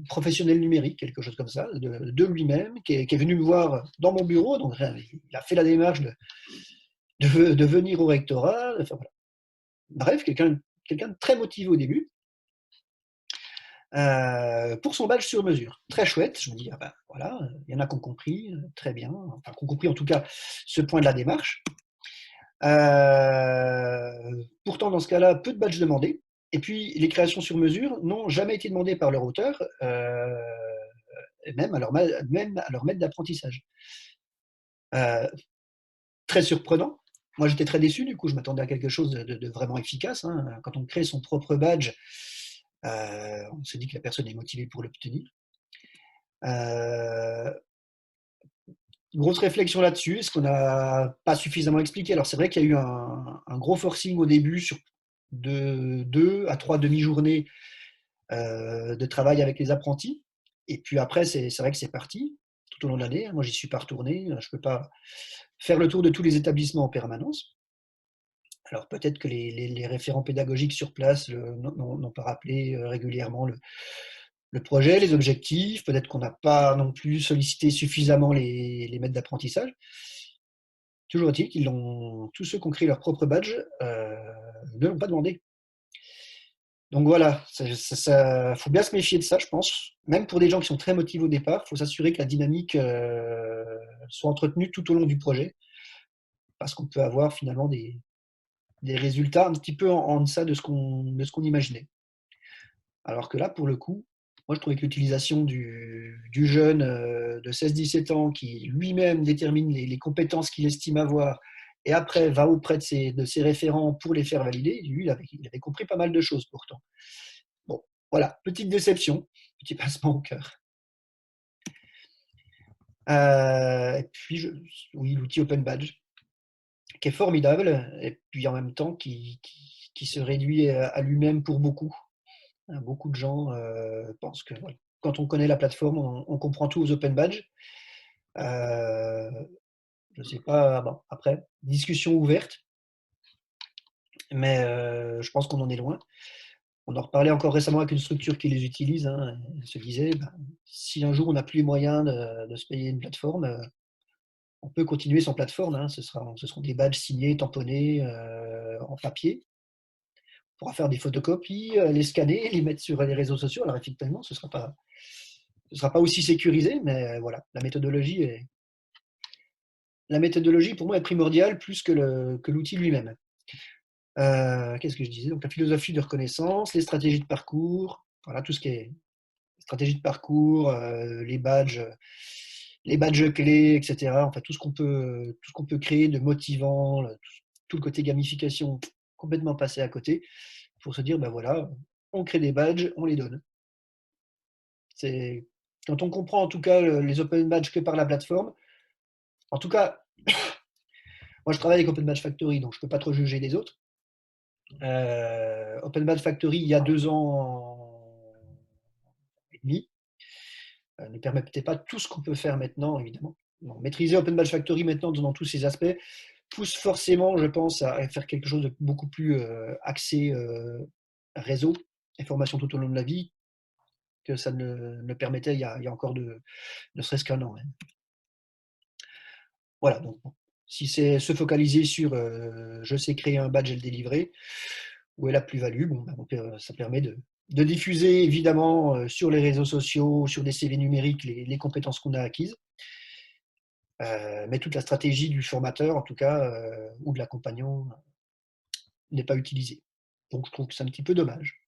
professionnel numérique, quelque chose comme ça, de lui-même, qui est venu me voir dans mon bureau. Donc, il a fait la démarche de venir au rectorat. Enfin, voilà. Bref, quelqu'un de très motivé au début. Pour son badge sur mesure. Très chouette. Je me dis, voilà, il y en a qui ont compris, très bien. Enfin, qui ont compris en tout cas ce point de la démarche. Pourtant, dans ce cas-là, peu de badges demandés. Et puis, les créations sur mesure n'ont jamais été demandées par leur auteur, même à leur maître d'apprentissage. Très surprenant. Moi, j'étais très déçu, du coup, je m'attendais à quelque chose de vraiment efficace. Hein. Quand on crée son propre badge, on se dit que la personne est motivée pour l'obtenir. Grosse réflexion là-dessus, est-ce qu'on n'a pas suffisamment expliqué? Alors, c'est vrai qu'il y a eu un gros forcing au début sur de 2 à 3 demi-journées de travail avec les apprentis. Et puis après, c'est vrai que c'est parti tout au long de l'année. Moi, j'y suis pas retourné. Je ne peux pas faire le tour de tous les établissements en permanence. Alors peut-être que les référents pédagogiques sur place n'ont pas rappelé régulièrement le projet, les objectifs. Peut-être qu'on n'a pas non plus sollicité suffisamment les maîtres d'apprentissage. Toujours est-il tous ceux qui ont créé leur propre badge ne l'ont pas demandé. Donc voilà, faut bien se méfier de ça, je pense. Même pour des gens qui sont très motivés au départ, il faut s'assurer que la dynamique soit entretenue tout au long du projet, parce qu'on peut avoir finalement des résultats un petit peu en deçà de ce qu'on imaginait. Alors que là, pour le coup, moi je trouvais que l'utilisation du jeune de 16-17 ans qui lui-même détermine les compétences qu'il estime avoir et après va auprès de ses référents pour les faire valider, lui, il avait compris pas mal de choses pourtant. Bon, voilà, petite déception, petit pincement au cœur. Et puis, oui, l'outil Open Badge, qui est formidable, et puis en même temps qui se réduit à lui-même pour beaucoup. Beaucoup de gens pensent que voilà, quand on connaît la plateforme, on comprend tout aux Open Badge. Je ne sais pas, bon, après, discussion ouverte, mais je pense qu'on en est loin. On en reparlait encore récemment avec une structure qui les utilise. Hein, elle se disait, si un jour on n'a plus les moyens de se payer une plateforme, on peut continuer sans plateforme. Hein, ce seront des badges signés, tamponnés en papier. On pourra faire des photocopies, les scanner, les mettre sur les réseaux sociaux. Alors effectivement, ce ne sera pas aussi sécurisé, mais voilà, la méthodologie pour moi est primordiale plus que l'outil lui-même. Qu'est-ce que je disais? Donc la philosophie de reconnaissance, les stratégies de parcours, voilà tout ce qui est stratégie de parcours, les badges clés, etc. Enfin tout ce qu'on peut créer de motivant, tout le côté gamification complètement passé à côté pour se dire voilà, on crée des badges, on les donne. C'est quand on comprend en tout cas les open badges que par la plateforme. En tout cas, moi je travaille avec Open Badge Factory, donc je ne peux pas trop juger les autres. Open Badge Factory, il y a 2 ans et demi, ne permet peut-être pas tout ce qu'on peut faire maintenant, évidemment. Non, maîtriser Open Badge Factory maintenant dans tous ses aspects pousse forcément, je pense, à faire quelque chose de beaucoup plus axé réseau et formation tout au long de la vie que ça ne permettait il y a encore ne serait-ce qu'un an même. Voilà, donc si c'est se focaliser sur je sais créer un badge et le délivrer, où est la plus-value, bon, ça permet de diffuser évidemment sur les réseaux sociaux, sur des CV numériques, les compétences qu'on a acquises. Mais toute la stratégie du formateur, en tout cas, ou de l'accompagnant, n'est pas utilisée. Donc je trouve que c'est un petit peu dommage.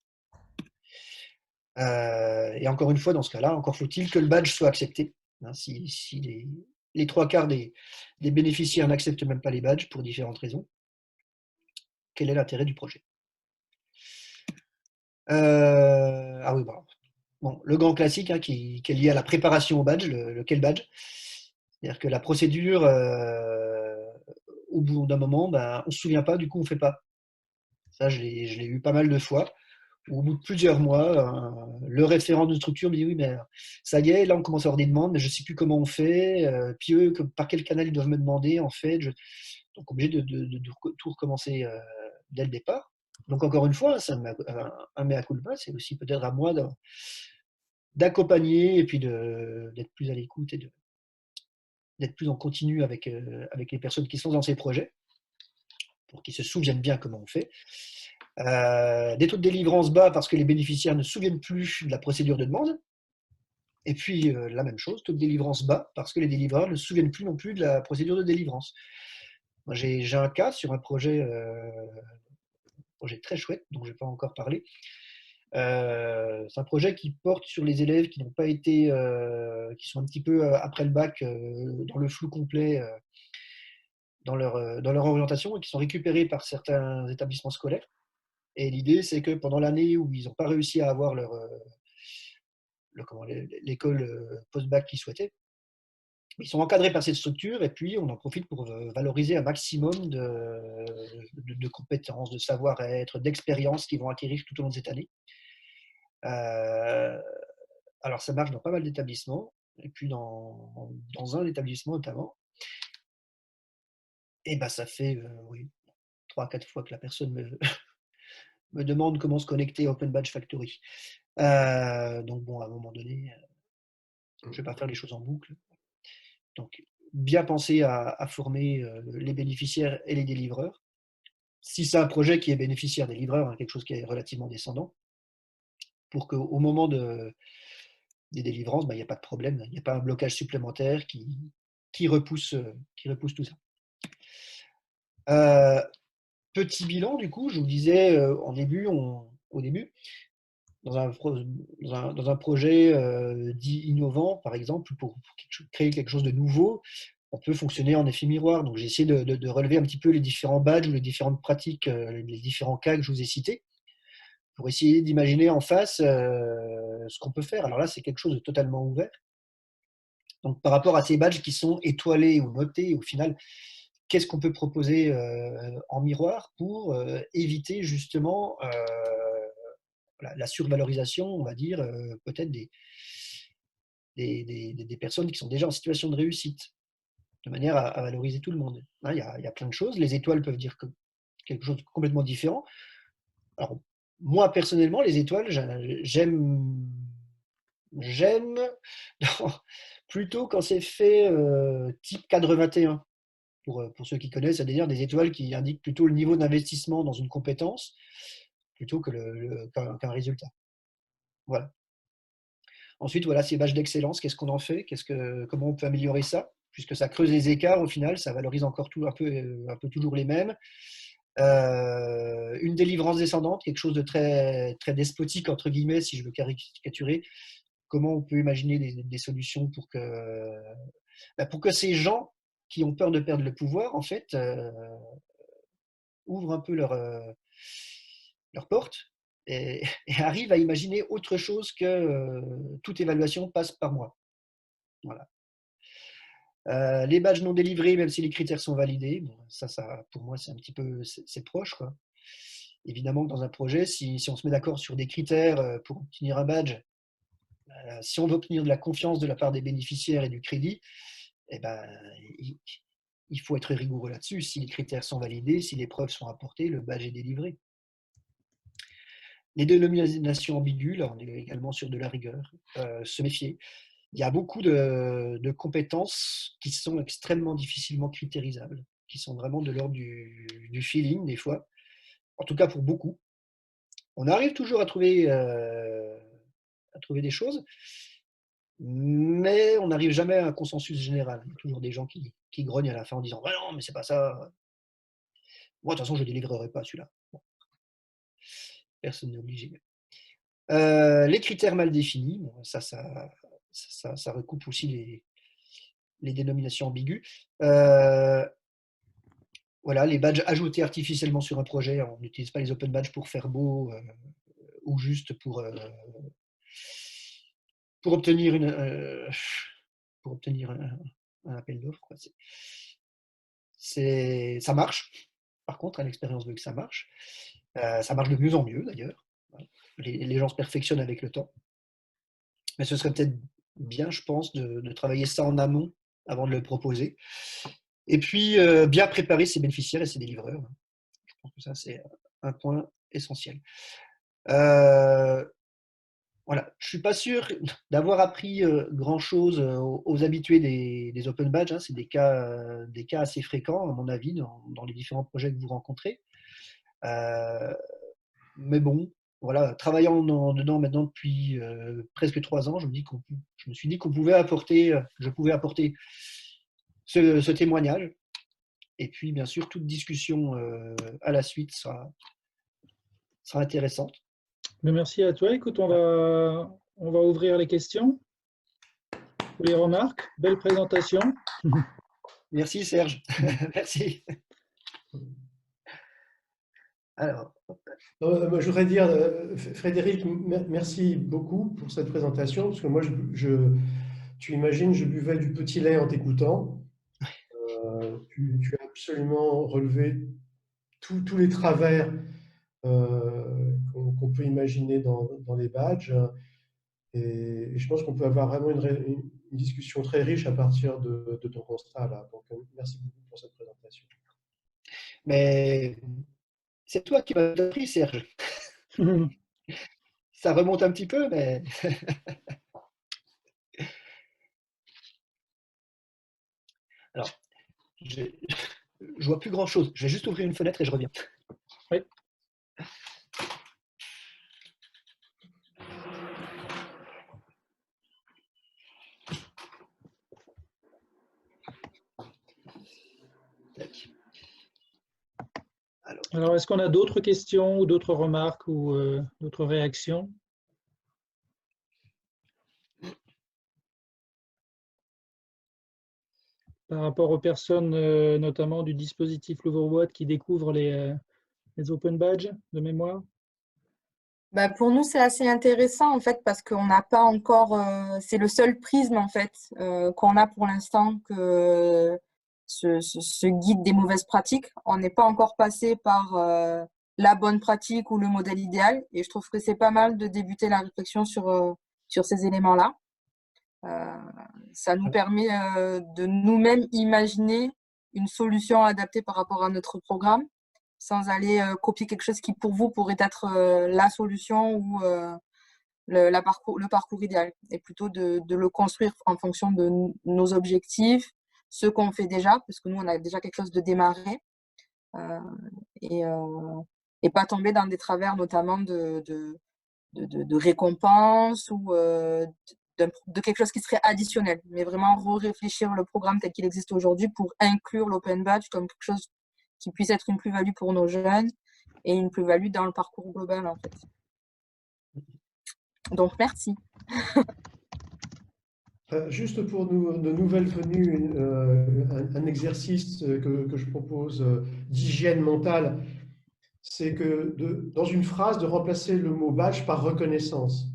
Et encore une fois, dans ce cas-là, encore faut-il que le badge soit accepté. Hein, si les 3/4 des bénéficiaires n'acceptent même pas les badges pour différentes raisons, quel est l'intérêt du projet? Ah oui, bon, le grand classique hein, qui est lié à la préparation au badge, lequel badge. C'est-à-dire que la procédure, au bout d'un moment, on ne se souvient pas, du coup on ne fait pas. Ça, je l'ai eu pas mal de fois. Au bout de plusieurs mois, le référent de structure me dit oui, mais ça y est, là on commence à avoir des demandes, mais je ne sais plus comment on fait. Puis eux, par quel canal ils doivent me demander en fait. Donc obligé de tout recommencer dès le départ. Donc encore une fois, c'est un mea culpa, c'est aussi peut-être à moi d'accompagner et puis d'être plus à l'écoute et d'être plus en continu avec les personnes qui sont dans ces projets pour qu'ils se souviennent bien comment on fait. Des taux de délivrance bas parce que les bénéficiaires ne se souviennent plus de la procédure de demande. Et puis la même chose, taux de délivrance bas parce que les délivreurs ne se souviennent plus non plus de la procédure de délivrance. Moi, j'ai un cas sur un projet très chouette dont je n'ai pas encore parlé. C'est un projet qui porte sur les élèves qui n'ont pas été, qui sont un petit peu après le bac dans le flou complet dans leur orientation et qui sont récupérés par certains établissements scolaires. Et l'idée, c'est que pendant l'année où ils n'ont pas réussi à avoir l'école post-bac qu'ils souhaitaient, ils sont encadrés par cette structure et puis on en profite pour valoriser un maximum de compétences, de savoir-être, d'expériences qu'ils vont acquérir tout au long de cette année. Alors ça marche dans pas mal d'établissements et puis dans un établissement notamment. Et ça fait oui, 3-4 fois que la personne me demande comment se connecter à Open Badge Factory. Donc bon, à un moment donné, je ne vais pas faire les choses en boucle. Donc, bien penser à former les bénéficiaires et les délivreurs. Si c'est un projet qui est bénéficiaire des livreurs, hein, quelque chose qui est relativement descendant, pour qu'au moment des délivrances, il n'y a pas de problème, il n'y a pas un blocage supplémentaire qui repousse tout ça. Petit bilan, du coup, je vous disais au début, dans un projet dit innovant, par exemple, pour créer quelque chose de nouveau, on peut fonctionner en effet miroir. Donc, j'ai essayé de relever un petit peu les différents badges ou les différentes pratiques, les différents cas que je vous ai cités, pour essayer d'imaginer en face ce qu'on peut faire. Alors là, c'est quelque chose de totalement ouvert. Donc, par rapport à ces badges qui sont étoilés ou notés, au final, qu'est-ce qu'on peut proposer en miroir pour éviter justement la survalorisation, on va dire, peut-être des personnes qui sont déjà en situation de réussite, de manière à valoriser tout le monde. Hein, il y a plein de choses. Les étoiles peuvent dire quelque chose de complètement différent. Alors, moi, personnellement, les étoiles, j'aime plutôt quand c'est fait type cadre 21. Pour ceux qui connaissent, c'est-à-dire des étoiles qui indiquent plutôt le niveau d'investissement dans une compétence plutôt que qu'un résultat. Voilà. Ensuite, voilà, ces badges d'excellence, qu'est-ce qu'on en fait? Comment on peut améliorer ça? Puisque ça creuse les écarts au final, ça valorise encore un peu toujours les mêmes. Une délivrance descendante, quelque chose de très, très despotique, entre guillemets, si je veux caricaturer. Comment on peut imaginer des solutions pour que ces gens qui ont peur de perdre le pouvoir, en fait, ouvrent un peu leur porte et arrivent à imaginer autre chose que toute évaluation passe par moi. Voilà. Les badges non délivrés, même si les critères sont validés, bon, ça, pour moi, c'est un petit peu c'est proche, quoi. Évidemment que dans un projet, si on se met d'accord sur des critères pour obtenir un badge Si on veut obtenir de la confiance de la part des bénéficiaires et du crédit, eh ben, il faut être rigoureux là-dessus. Si les critères sont validés, si les preuves sont apportées, le badge est délivré. Les dénominations ambiguës, là, on est également sur de la rigueur. Se méfier. Il y a beaucoup de compétences qui sont extrêmement difficilement critérisables, qui sont vraiment de l'ordre du feeling des fois, en tout cas pour beaucoup. On arrive toujours à trouver des choses, mais on n'arrive jamais à un consensus général. Il y a toujours des gens qui grognent à la fin en disant « Ah non, mais c'est pas ça. Moi, de toute façon, je ne délivrerai pas celui-là. » Bon, personne n'est obligé. Les critères mal définis, bon, ça recoupe aussi les dénominations ambiguës. Voilà, les badges ajoutés artificiellement sur un projet, on n'utilise pas les open badges pour faire beau ou juste pour obtenir un appel d'offres. Ça marche. Par contre, l'expérience veut que ça marche. Ça marche de mieux en mieux d'ailleurs. Les gens se perfectionnent avec le temps. Mais ce serait peut-être bien, je pense, de travailler ça en amont avant de le proposer. Et puis, bien préparer ses bénéficiaires et ses délivreurs. Je pense que ça, c'est un point essentiel. Voilà, je ne suis pas sûr d'avoir appris grand-chose aux habitués des open badges. Hein. C'est des cas assez fréquents, à mon avis, dans les différents projets que vous rencontrez. Mais bon, voilà, travaillant dedans maintenant depuis presque 3 ans, je me suis dit qu'on pouvait apporter, je pouvais apporter ce témoignage. Et puis, bien sûr, toute discussion à la suite sera intéressante. Merci à toi. Écoute, on va ouvrir les questions ou les remarques. Belle présentation. Merci Serge. Merci. Alors, je voudrais dire, Frédéric, merci beaucoup pour cette présentation, parce que moi, tu imagines, je buvais du petit lait en t'écoutant. Tu as absolument relevé tous les travers qu'on peut imaginer dans les badges. Et je pense qu'on peut avoir vraiment une discussion très riche à partir de ton constat là. Donc, merci beaucoup pour cette présentation. Mais c'est toi qui m'as appris, Serge. Ça remonte un petit peu, mais... Alors, je vois plus grand-chose. Je vais juste ouvrir une fenêtre et je reviens. Oui. Alors, est-ce qu'on a d'autres questions ou d'autres remarques ou d'autres réactions? Par rapport aux personnes, notamment du dispositif Louvre-Boîte, qui découvrent les open badges de mémoire? Bah, pour nous, c'est assez intéressant en fait parce qu'on n'a pas encore, c'est le seul prisme en fait qu'on a pour l'instant que ce guide des mauvaises pratiques. On n'est pas encore passé par la bonne pratique ou le modèle idéal, et je trouve que c'est pas mal de débuter la réflexion sur ces éléments-là. Ça nous permet de nous-mêmes imaginer une solution adaptée par rapport à notre programme, sans aller copier quelque chose qui pour vous pourrait être la solution ou le parcours idéal, et plutôt de le construire en fonction de nos objectifs, ce qu'on fait déjà, parce que nous on a déjà quelque chose de démarré, et pas tomber dans des travers notamment de récompenses ou de quelque chose qui serait additionnel, mais vraiment réfléchir le programme tel qu'il existe aujourd'hui pour inclure l'open badge comme quelque chose qui puisse être une plus-value pour nos jeunes et une plus-value dans le parcours global en fait. Donc merci. Juste pour nos nouvelles venues, un exercice que je propose d'hygiène mentale, c'est que dans une phrase, de remplacer le mot badge par reconnaissance.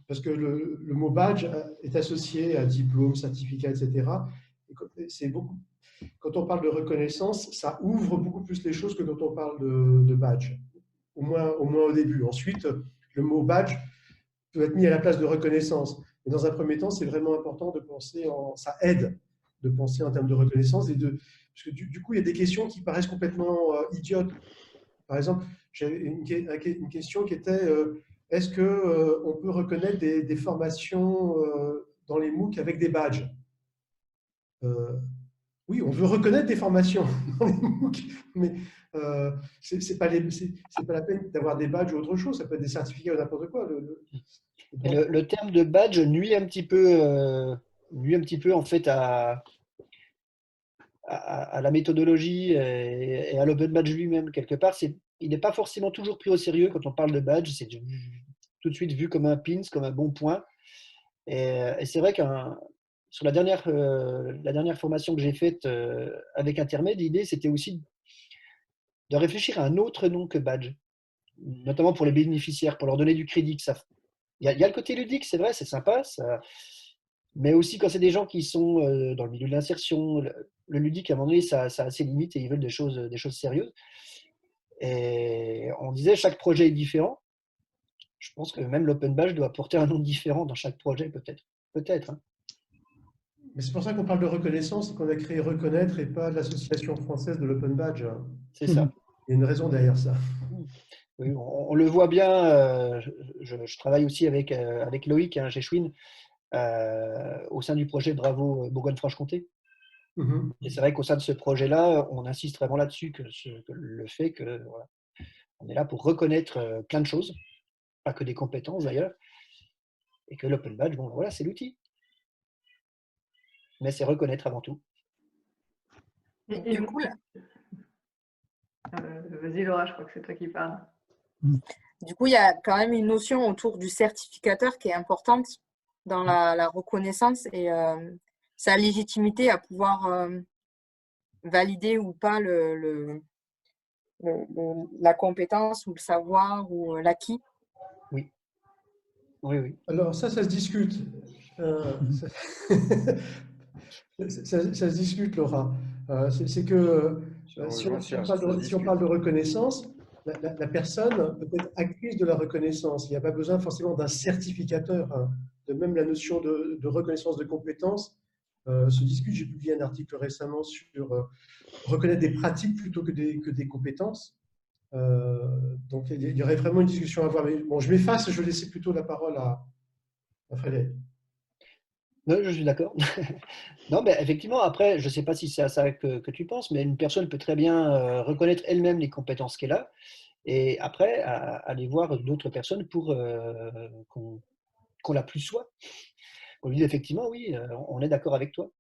Parce que le mot badge est associé à diplôme, certificat, etc. Et quand on parle de reconnaissance, ça ouvre beaucoup plus les choses que quand on parle de badge, au moins au début. Ensuite, le mot badge doit être mis à la place de reconnaissance. Mais dans un premier temps, c'est vraiment important de penser ça aide de penser en termes de reconnaissance parce que du coup, il y a des questions qui paraissent complètement idiotes. Par exemple, j'avais une question qui était est-ce que on peut reconnaître des formations dans les MOOC avec des badges? Oui, on veut reconnaître des formations dans les MOOC, mais c'est pas la peine d'avoir des badges ou autre chose. Ça peut être des certificats ou n'importe quoi. Le terme de badge nuit un petit peu en fait à la méthodologie et à l'open badge lui-même quelque part. Il n'est pas forcément toujours pris au sérieux quand on parle de badge. C'est tout de suite vu comme un pins, comme un bon point. Et c'est vrai que sur la dernière formation que j'ai faite avec Intermed, l'idée c'était aussi de réfléchir à un autre nom que badge, notamment pour les bénéficiaires, pour leur donner du crédit. Il y a le côté ludique, c'est vrai, c'est sympa, mais aussi quand c'est des gens qui sont dans le milieu de l'insertion, le ludique, à un moment donné, ça a ses limites et ils veulent des choses sérieuses. Et on disait, chaque projet est différent. Je pense que même l'open badge doit porter un nom différent dans chaque projet, peut-être. Peut-être. Hein. Mais c'est pour ça qu'on parle de reconnaissance, qu'on a créé Reconnaître et pas l'Association française de l'open badge. C'est ça. Il y a une raison derrière ça. Oui, on le voit bien. Je travaille aussi avec Loïc hein, Géchouine au sein du projet Bravo Bourgogne-Franche-Comté. Et c'est vrai qu'au sein de ce projet-là, on insiste vraiment là-dessus, que le fait que voilà, on est là pour reconnaître plein de choses, pas que des compétences d'ailleurs, et que l'open badge, bon voilà, c'est l'outil. Mais c'est reconnaître avant tout. Du coup, là... Vas-y Laura, je crois que c'est toi qui parles. Du coup, il y a quand même une notion autour du certificateur qui est importante dans la reconnaissance et sa légitimité à pouvoir valider ou pas la compétence ou le savoir ou l'acquis. Oui. Oui. Alors ça se discute. Ça se discute, Laura. C'est que si on parle de reconnaissance, la personne peut être actrice de la reconnaissance. Il n'y a pas besoin forcément d'un certificateur. Hein. De même, la notion de reconnaissance de compétences se discute. J'ai publié un article récemment sur reconnaître des pratiques plutôt que des compétences. Donc, il y aurait vraiment une discussion à avoir. Mais bon, je m'efface, je vais laisser plutôt la parole à Frédéric. Non, je suis d'accord. Non, mais effectivement, après, je ne sais pas si c'est à ça que tu penses, mais une personne peut très bien reconnaître elle-même les compétences qu'elle a et après aller voir d'autres personnes pour qu'on la plus soit. On lui dit effectivement, oui, on est d'accord avec toi.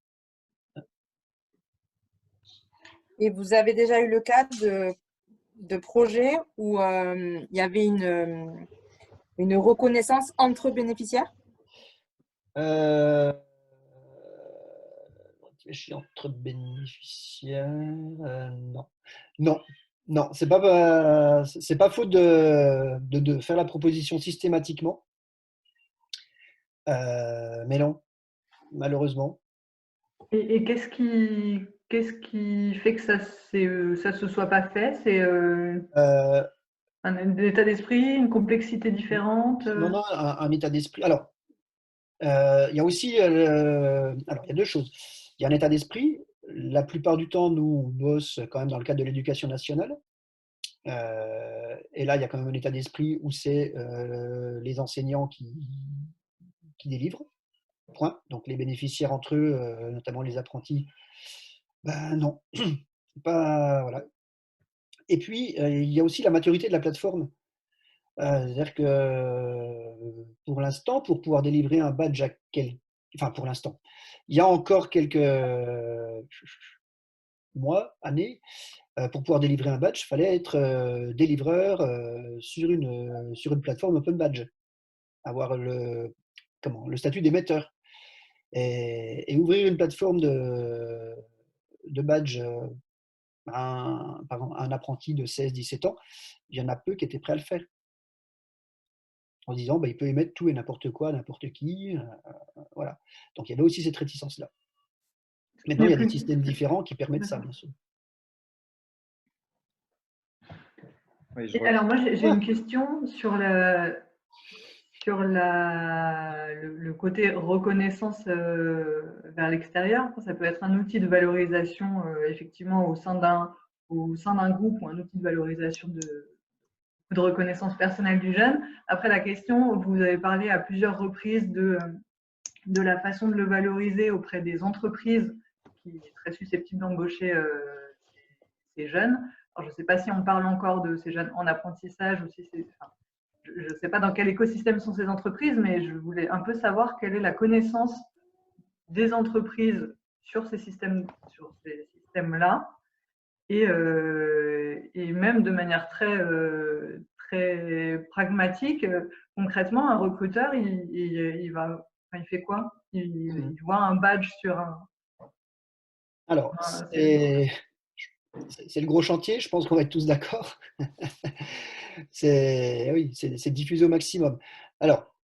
Et vous avez déjà eu le cas de projets où il y avait une reconnaissance entre bénéficiaires? Je suis entre bénéficiaires. Non, c'est pas faute de faire la proposition systématiquement. Mais non, malheureusement. Et qu'est-ce qui fait que ça se soit pas fait? C'est un état d'esprit, une complexité différente? Non, un état d'esprit. Alors, il y a aussi, alors il y a deux choses. Il y a un état d'esprit. La plupart du temps, nous, on bosse quand même dans le cadre de l'éducation nationale. Et là, il y a quand même un état d'esprit où c'est les enseignants qui délivrent. Point. Donc les bénéficiaires entre eux, notamment les apprentis, ben non. Pas, voilà. Et puis, il y a aussi la maturité de la plateforme. C'est-à-dire que pour l'instant, pour pouvoir délivrer un badge enfin pour l'instant, il y a encore quelques mois, années, pour pouvoir délivrer un badge, il fallait être délivreur sur une plateforme Open Badge, avoir le statut d'émetteur. Et ouvrir une plateforme de badge à un apprenti de 16-17 ans, il y en a peu qui étaient prêts à le faire. En disant, il peut émettre tout et n'importe quoi, n'importe qui. Voilà. Donc il y avait aussi cette réticence-là. Maintenant, il y a des systèmes différents qui permettent ça, bien sûr. Oui, alors moi, j'ai une question sur sur le côté reconnaissance vers l'extérieur, ça peut être un outil de valorisation effectivement au sein d'un groupe ou un outil de valorisation de reconnaissance personnelle du jeune. Après, la question, vous avez parlé à plusieurs reprises de la façon de le valoriser auprès des entreprises qui est très susceptible d'embaucher ces jeunes. Alors, je ne sais pas si on parle encore de ces jeunes en apprentissage ou si c'est… Enfin, je ne sais pas dans quel écosystème sont ces entreprises, mais je voulais un peu savoir quelle est la connaissance des entreprises sur ces systèmes-là et même de manière très pragmatique. Concrètement, un recruteur, il fait quoi? Il voit un badge sur un… Alors, c'est le gros chantier, je pense qu'on va être tous d'accord. Oui, c'est diffusé au maximum. Alors,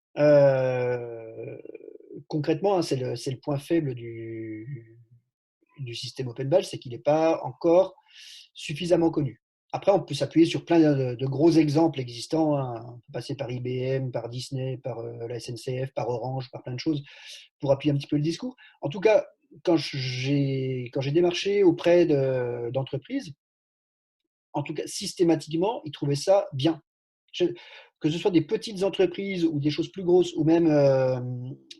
concrètement, hein, c'est le point faible du système Open Badge, c'est qu'il n'est pas encore suffisamment connu. Après, on peut s'appuyer sur plein de gros exemples existants, hein. On peut passer par IBM, par Disney, par la SNCF, par Orange, par plein de choses pour appuyer un petit peu le discours. En tout cas, quand j'ai démarché auprès d'entreprises, en tout cas systématiquement, ils trouvaient ça bien. Que ce soit des petites entreprises ou des choses plus grosses, ou même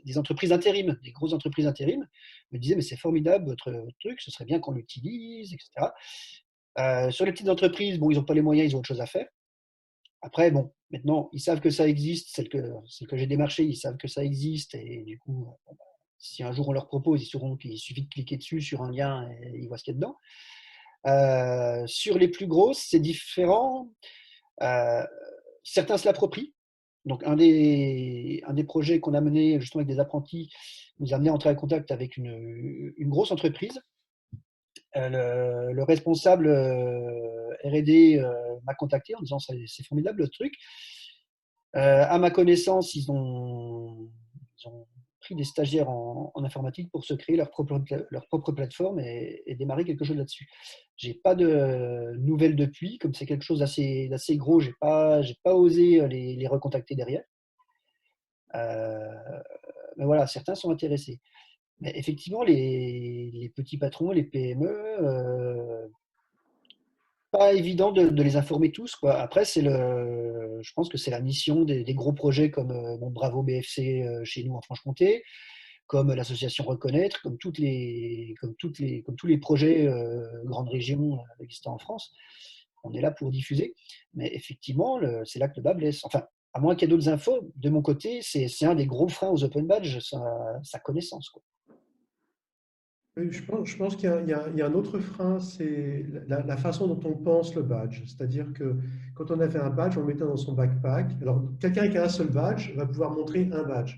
des entreprises intérim, des grosses entreprises intérim, me disaient mais c'est formidable votre truc, ce serait bien qu'on l'utilise, etc. Sur les petites entreprises, bon, ils n'ont pas les moyens, ils ont autre chose à faire. Après, bon, maintenant, ils savent que ça existe, celles que j'ai démarchées, ils savent que ça existe, et du coup, bon, si un jour on leur propose, ils sauront qu'il suffit de cliquer dessus sur un lien et ils voient ce qu'il y a dedans. Sur les plus grosses, c'est différent. Certains se l'approprient. Donc, un des projets qu'on a mené justement avec des apprentis nous a amené à entrer en contact avec une grosse entreprise. Le responsable R&D m'a contacté en disant c'est formidable le truc. À ma connaissance, ils ont pris des stagiaires en informatique pour se créer leur propre plateforme et démarrer quelque chose là-dessus. J'ai pas de nouvelles depuis, comme c'est quelque chose d'assez gros, j'ai pas osé les recontacter derrière. Mais voilà, certains sont intéressés. Mais effectivement, les petits patrons, les PME, pas évident de les informer tous, quoi. Après, je pense que c'est la mission des gros projets comme Bravo BFC chez nous en Franche-Comté, comme l'association Reconnaître, comme tous les projets grandes régions existants en France. On est là pour diffuser. Mais effectivement, c'est là que le bas blesse. Enfin, à moins qu'il y ait d'autres infos, de mon côté, c'est un des gros freins aux open badges, sa connaissance, quoi. Je pense qu'il y a un autre frein, c'est la façon dont on pense le badge. C'est-à-dire que quand on avait un badge, on le mettait dans son backpack. Alors, quelqu'un qui a un seul badge va pouvoir montrer un badge.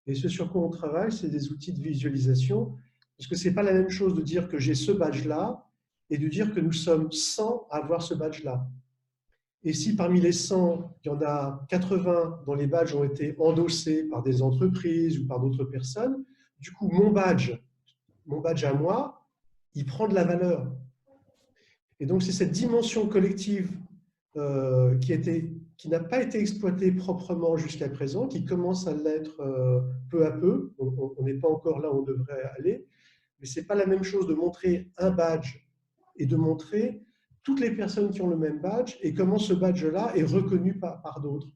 Et ce sur quoi on travaille, c'est des outils de visualisation, parce que ce n'est pas la même chose de dire que j'ai ce badge-là et de dire que nous sommes 100 à avoir ce badge-là. Et si parmi les 100, il y en a 80 dont les badges ont été endossés par des entreprises ou par d'autres personnes, du coup, mon badge à moi, il prend de la valeur. Et donc, c'est cette dimension collective qui n'a pas été exploitée proprement jusqu'à présent, qui commence à l'être peu à peu. On n'est pas encore là où on devrait aller, mais ce n'est pas la même chose de montrer un badge et de montrer toutes les personnes qui ont le même badge et comment ce badge-là est reconnu par d'autres.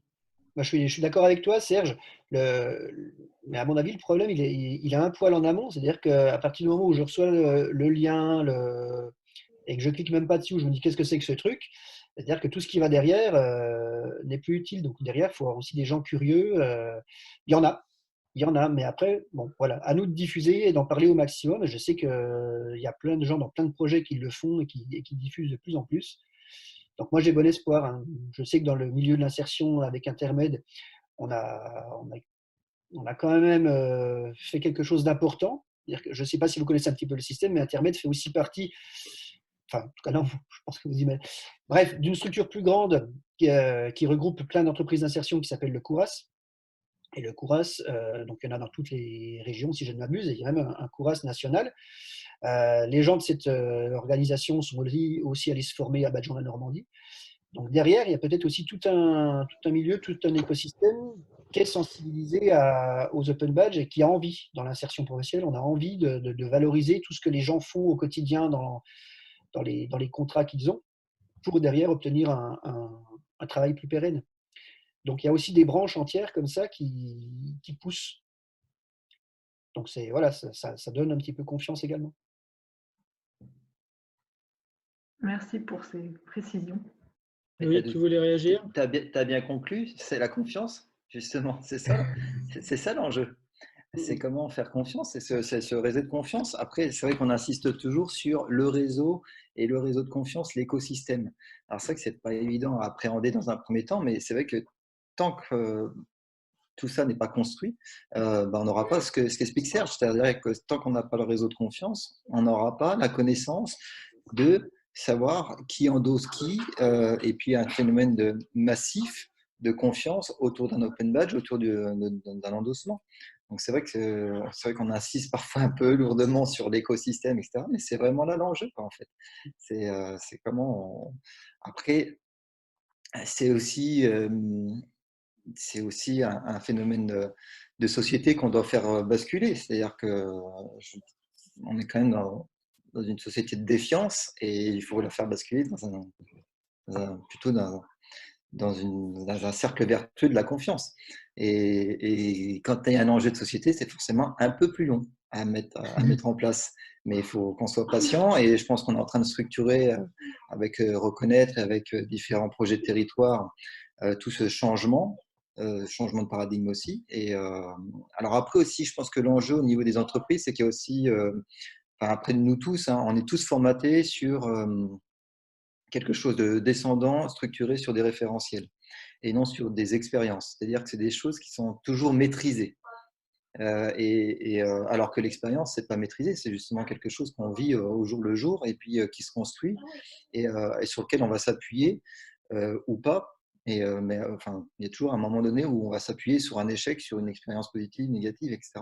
Bah, je suis d'accord avec toi, Serge. Mais à mon avis, le problème, il a un poil en amont. C'est-à-dire qu'à partir du moment où je reçois le lien et que je clique même pas dessus, où je me dis qu'est-ce que c'est que ce truc, c'est-à-dire que tout ce qui va derrière n'est plus utile. Donc derrière, il faut avoir aussi des gens curieux. Il y en a, mais après, bon, voilà, à nous de diffuser et d'en parler au maximum. Je sais qu'il y a plein de gens dans plein de projets qui le font et qui diffusent de plus en plus. Donc moi, j'ai bon espoir, hein. Je sais que dans le milieu de l'insertion avec Intermed, on a quand même fait quelque chose d'important. Je ne sais pas si vous connaissez un petit peu le système, mais Intermed fait aussi partie, enfin, en tout cas non, je pense que vous imaginez. Bref, d'une structure plus grande qui regroupe plein d'entreprises d'insertion qui s'appelle le COURAS. Et le COURAS, donc il y en a dans toutes les régions, si je ne m'abuse, et il y a même un COURAS national. Les gens de cette organisation sont aussi allés se former à Badjon-la-Normandie. Donc derrière, il y a peut-être aussi tout un milieu, tout un écosystème qui est sensibilisé aux open badges et qui a envie, dans l'insertion professionnelle, on a envie de valoriser tout ce que les gens font au quotidien dans les contrats qu'ils ont pour derrière obtenir un travail plus pérenne. Donc il y a aussi des branches entières comme ça qui poussent. Donc voilà, ça donne un petit peu confiance également. Merci pour ces précisions. Oui, tu voulais réagir? Tu as bien conclu, c'est la confiance, justement, c'est ça l'enjeu. C'est comment faire confiance, c'est ce réseau de confiance. Après, c'est vrai qu'on insiste toujours sur le réseau et le réseau de confiance, l'écosystème. Alors c'est vrai que c'est pas évident à appréhender dans un premier temps, mais c'est vrai que tant que tout ça n'est pas construit, on n'aura pas ce qu'explique Serge, c'est-à-dire que tant qu'on n'a pas le réseau de confiance, on n'aura pas la connaissance de savoir qui endosse qui, et puis un phénomène massif de confiance autour d'un open badge, autour d'un endossement. Donc c'est vrai qu'on insiste parfois un peu lourdement sur l'écosystème, etc. Mais c'est vraiment là l'enjeu, en fait. C'est comment Après, c'est aussi un phénomène de société qu'on doit faire basculer. C'est-à-dire qu'on est quand même dans une société de défiance et il faut la faire basculer plutôt dans un cercle vertueux de la confiance. Et quand il y a un enjeu de société, c'est forcément un peu plus long à mettre en place. Mais il faut qu'on soit patient et je pense qu'on est en train de structurer avec Reconnaître et avec différents projets de territoire tout ce changement de paradigme aussi. Et alors après aussi, je pense que l'enjeu au niveau des entreprises, c'est qu'il y a aussi, après nous tous, hein, on est tous formatés sur quelque chose de descendant, structuré sur des référentiels et non sur des expériences. C'est-à-dire que c'est des choses qui sont toujours maîtrisées. Alors que l'expérience, c'est pas maîtrisé, c'est justement quelque chose qu'on vit au jour le jour et puis qui se construit et sur lequel on va s'appuyer ou pas. Enfin, il y a toujours un moment donné où on va s'appuyer sur un échec, sur une expérience positive, négative, etc.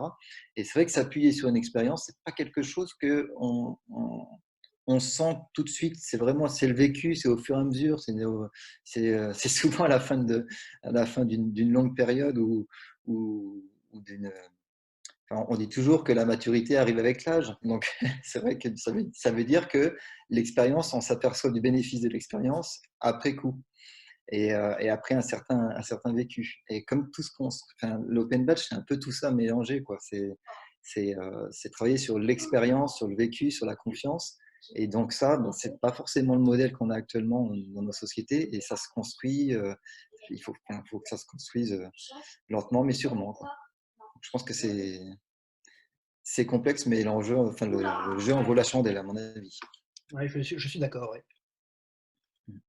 Et c'est vrai que s'appuyer sur une expérience, c'est pas quelque chose que on sent tout de suite. C'est le vécu, c'est au fur et à mesure. C'est souvent à la fin d'une longue période ou d'une. Enfin, on dit toujours que la maturité arrive avec l'âge. Donc, c'est vrai que ça veut dire que l'expérience, on s'aperçoit du bénéfice de l'expérience après coup et après un certain vécu. Et comme tout l'open badge, c'est un peu tout ça mélangé, quoi. C'est travailler sur l'expérience, sur le vécu, sur la confiance. Et donc ça, c'est pas forcément le modèle qu'on a actuellement dans nos sociétés. Et ça se construit. Il faut que ça se construise lentement, mais sûrement, quoi. Je pense que c'est complexe, mais l'enjeu, le jeu en vaut la chandelle, à mon avis. Ouais, je suis d'accord. Ouais.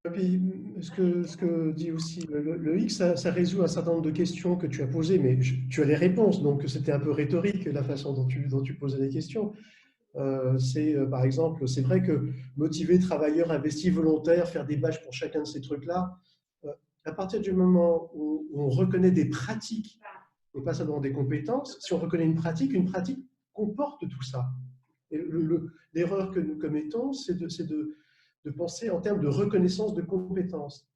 Et puis, ce que dit aussi le X, ça résout un certain nombre de questions que tu as posées, mais tu as les réponses, donc c'était un peu rhétorique la façon dont tu posais les questions. Par exemple, c'est vrai que motiver travailleurs investis volontaires, faire des badges pour chacun de ces trucs-là, à partir du moment où on reconnaît des pratiques et pas seulement des compétences, si on reconnaît une pratique comporte tout ça. Et l'erreur que nous commettons, c'est de penser en termes de reconnaissance de compétences.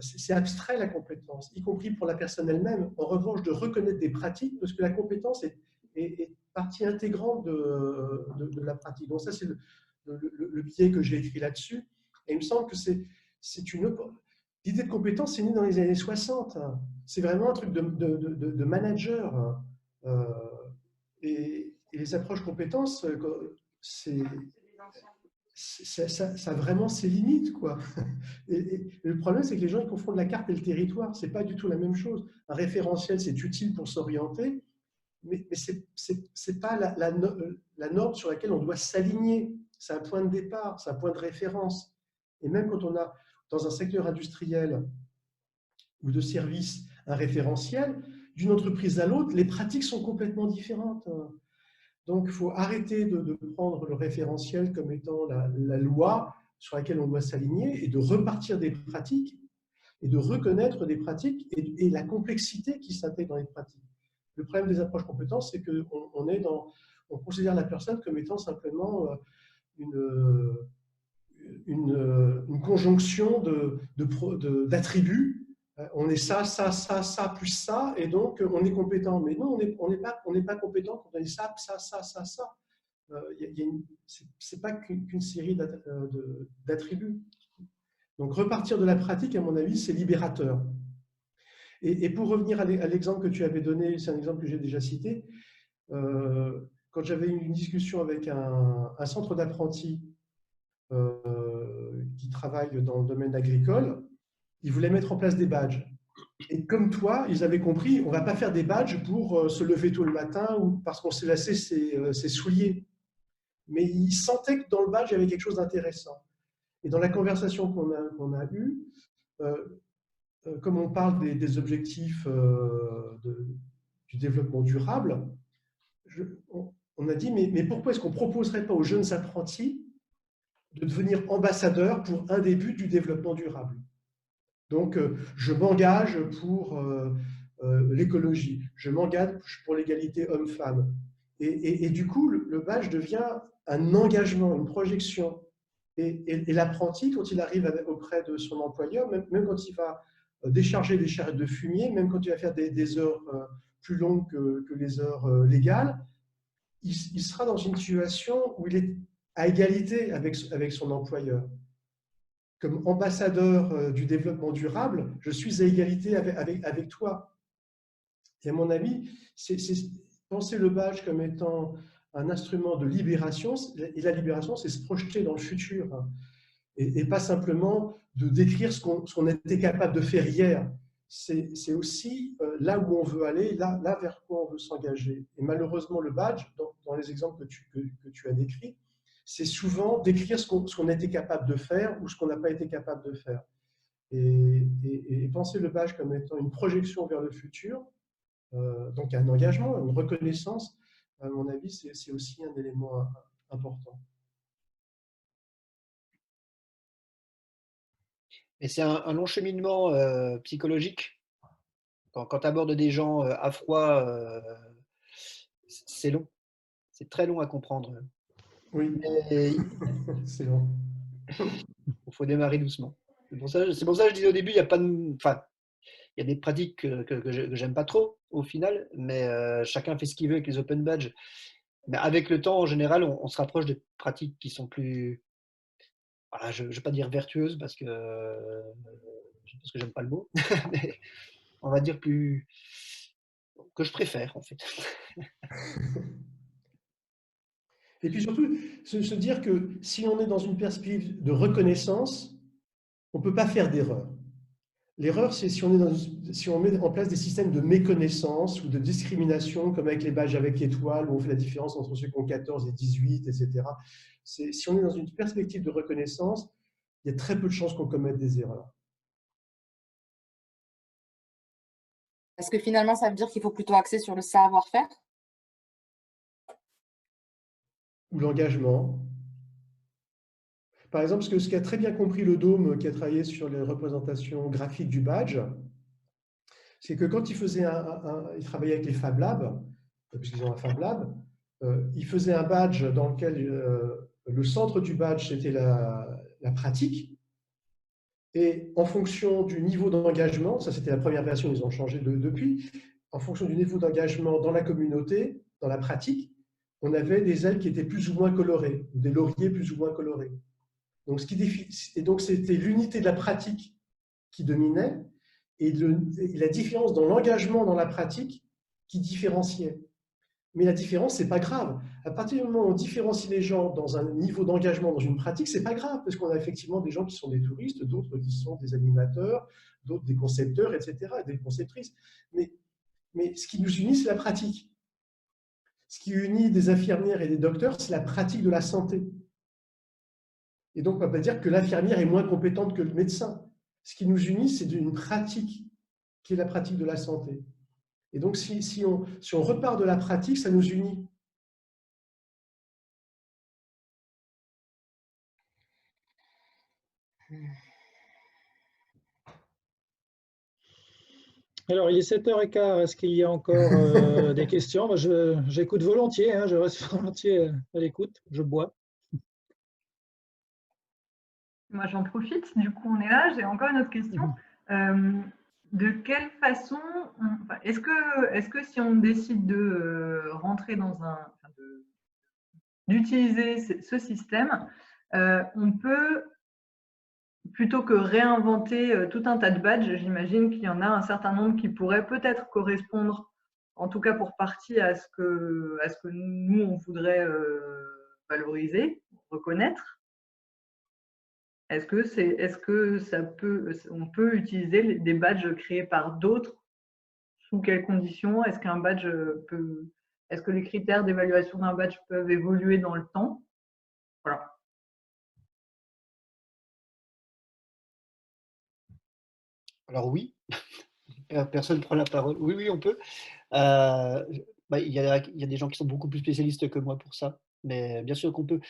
C'est abstrait la compétence, y compris pour la personne elle-même. En revanche, de reconnaître des pratiques, parce que la compétence est partie intégrante de la pratique. Donc ça, c'est le biais que j'ai écrit là-dessus. Et il me semble que l'idée de compétence, c'est né dans les années 60. C'est vraiment un truc de manager. Et les approches compétences, ça a vraiment ses limites, quoi. Et le problème, c'est que les gens ils confondent la carte et le territoire. C'est pas du tout la même chose. Un référentiel, c'est utile pour s'orienter, mais c'est pas la norme sur laquelle on doit s'aligner. C'est un point de départ, c'est un point de référence. Et même quand on a dans un secteur industriel ou de service un référentiel, d'une entreprise à l'autre, les pratiques sont complètement différentes. Donc, il faut arrêter de prendre le référentiel comme étant la loi sur laquelle on doit s'aligner et de repartir des pratiques et de reconnaître des pratiques et la complexité qui s'intègre dans les pratiques. Le problème des approches compétences, c'est qu'on considère la personne comme étant simplement une conjonction d'attributs. On est ça, plus ça, et donc on est compétent. Mais non, on n'est pas compétent quand on est ça. C'est pas qu'une série d'attributs. Donc repartir de la pratique, à mon avis, c'est libérateur. Et pour revenir à l'exemple que tu avais donné, c'est un exemple que j'ai déjà cité, quand j'avais une discussion avec un centre d'apprentis qui travaille dans le domaine agricole, ils voulaient mettre en place des badges. Et comme toi, ils avaient compris, on ne va pas faire des badges pour se lever tôt le matin ou parce qu'on s'est lassé ses souliers. Mais ils sentaient que dans le badge, il y avait quelque chose d'intéressant. Et dans la conversation qu'on a eue, comme on parle des objectifs du développement durable, on a dit, mais pourquoi est-ce qu'on ne proposerait pas aux jeunes apprentis de devenir ambassadeurs pour un des buts du développement durable? Donc, je m'engage pour l'écologie, je m'engage pour l'égalité homme-femme. Et du coup, le badge devient un engagement, une projection. Et l'apprenti, quand il arrive auprès de son employeur, même quand il va décharger des charrettes de fumier, même quand il va faire des heures plus longues que les heures légales, il sera dans une situation où il est à égalité avec son employeur. Comme ambassadeur du développement durable, je suis à égalité avec toi. Et à mon avis, c'est penser le badge comme étant un instrument de libération, et la libération, c'est se projeter dans le futur, et pas simplement de décrire ce qu'on était capable de faire hier. C'est aussi là où on veut aller, là vers quoi on veut s'engager. Et malheureusement, le badge, dans les exemples que tu as décrits, c'est souvent décrire ce qu'on était capable de faire ou ce qu'on n'a pas été capable de faire. Et penser le badge comme étant une projection vers le futur, donc un engagement, une reconnaissance, à mon avis, c'est aussi un élément important. Et c'est un long cheminement psychologique. Quand tu abordes des gens à froid, c'est long. C'est très long à comprendre. Oui, Et c'est long. il faut démarrer doucement. C'est pour ça que je disais au début, il y a pas de, enfin, il y a des pratiques que j'aime pas trop au final, mais chacun fait ce qu'il veut avec les open badges. Mais avec le temps, en général, on se rapproche des pratiques qui sont plus, voilà, je ne vais pas dire vertueuses parce que j'aime pas le mot, mais on va dire plus que je préfère en fait. Et puis surtout, se dire que si on est dans une perspective de reconnaissance, on ne peut pas faire d'erreur. L'erreur, c'est si on met en place des systèmes de méconnaissance ou de discrimination, comme avec les badges avec étoiles, où on fait la différence entre ceux qui ont 14 et 18, etc. Si on est dans une perspective de reconnaissance, il y a très peu de chances qu'on commette des erreurs. Est-ce que finalement, ça veut dire qu'il faut plutôt axer sur le savoir-faire? Ou l'engagement. Par exemple, ce qu'a très bien compris le Dôme, qui a travaillé sur les représentations graphiques du badge, c'est que quand il travaillait avec les Fab Labs, puisqu'ils ont un Fab Lab, il faisait un badge dans lequel le centre du badge, c'était la pratique. Et en fonction du niveau d'engagement, ça c'était la première version, ils ont changé depuis, en fonction du niveau d'engagement dans la communauté, dans la pratique, on avait des ailes qui étaient plus ou moins colorées, des lauriers plus ou moins colorés. Donc, c'était l'unité de la pratique qui dominait et la différence dans l'engagement dans la pratique qui différenciait. Mais la différence, ce n'est pas grave. À partir du moment où on différencie les gens dans un niveau d'engagement dans une pratique, ce n'est pas grave, parce qu'on a effectivement des gens qui sont des touristes, d'autres qui sont des animateurs, d'autres des concepteurs, etc., des conceptrices. Mais ce qui nous unit, c'est la pratique. Ce qui unit des infirmières et des docteurs, c'est la pratique de la santé. Et donc, on ne va pas dire que l'infirmière est moins compétente que le médecin. Ce qui nous unit, c'est une pratique, qui est la pratique de la santé. Et donc, si on repart de la pratique, ça nous unit. Alors, il est 7h15. Est-ce qu'il y a encore des questions? Moi, j'écoute volontiers, hein, je reste volontiers à l'écoute, je bois. Moi, j'en profite, du coup, on est là. J'ai encore une autre question. De quelle façon, enfin, est-ce que si on décide de rentrer d'utiliser ce système, on peut, plutôt que réinventer tout un tas de badges, j'imagine qu'il y en a un certain nombre qui pourraient peut-être correspondre, en tout cas pour partie, à ce que nous, on voudrait valoriser, reconnaître. Est-ce que on peut utiliser des badges créés par d'autres? Sous quelles conditions? Est-ce est-ce que les critères d'évaluation d'un badge peuvent évoluer dans le temps? Voilà. Alors oui, personne ne prend la parole. Oui, oui, on peut. Bah, il y a des gens qui sont beaucoup plus spécialistes que moi pour ça, mais bien sûr qu'on peut.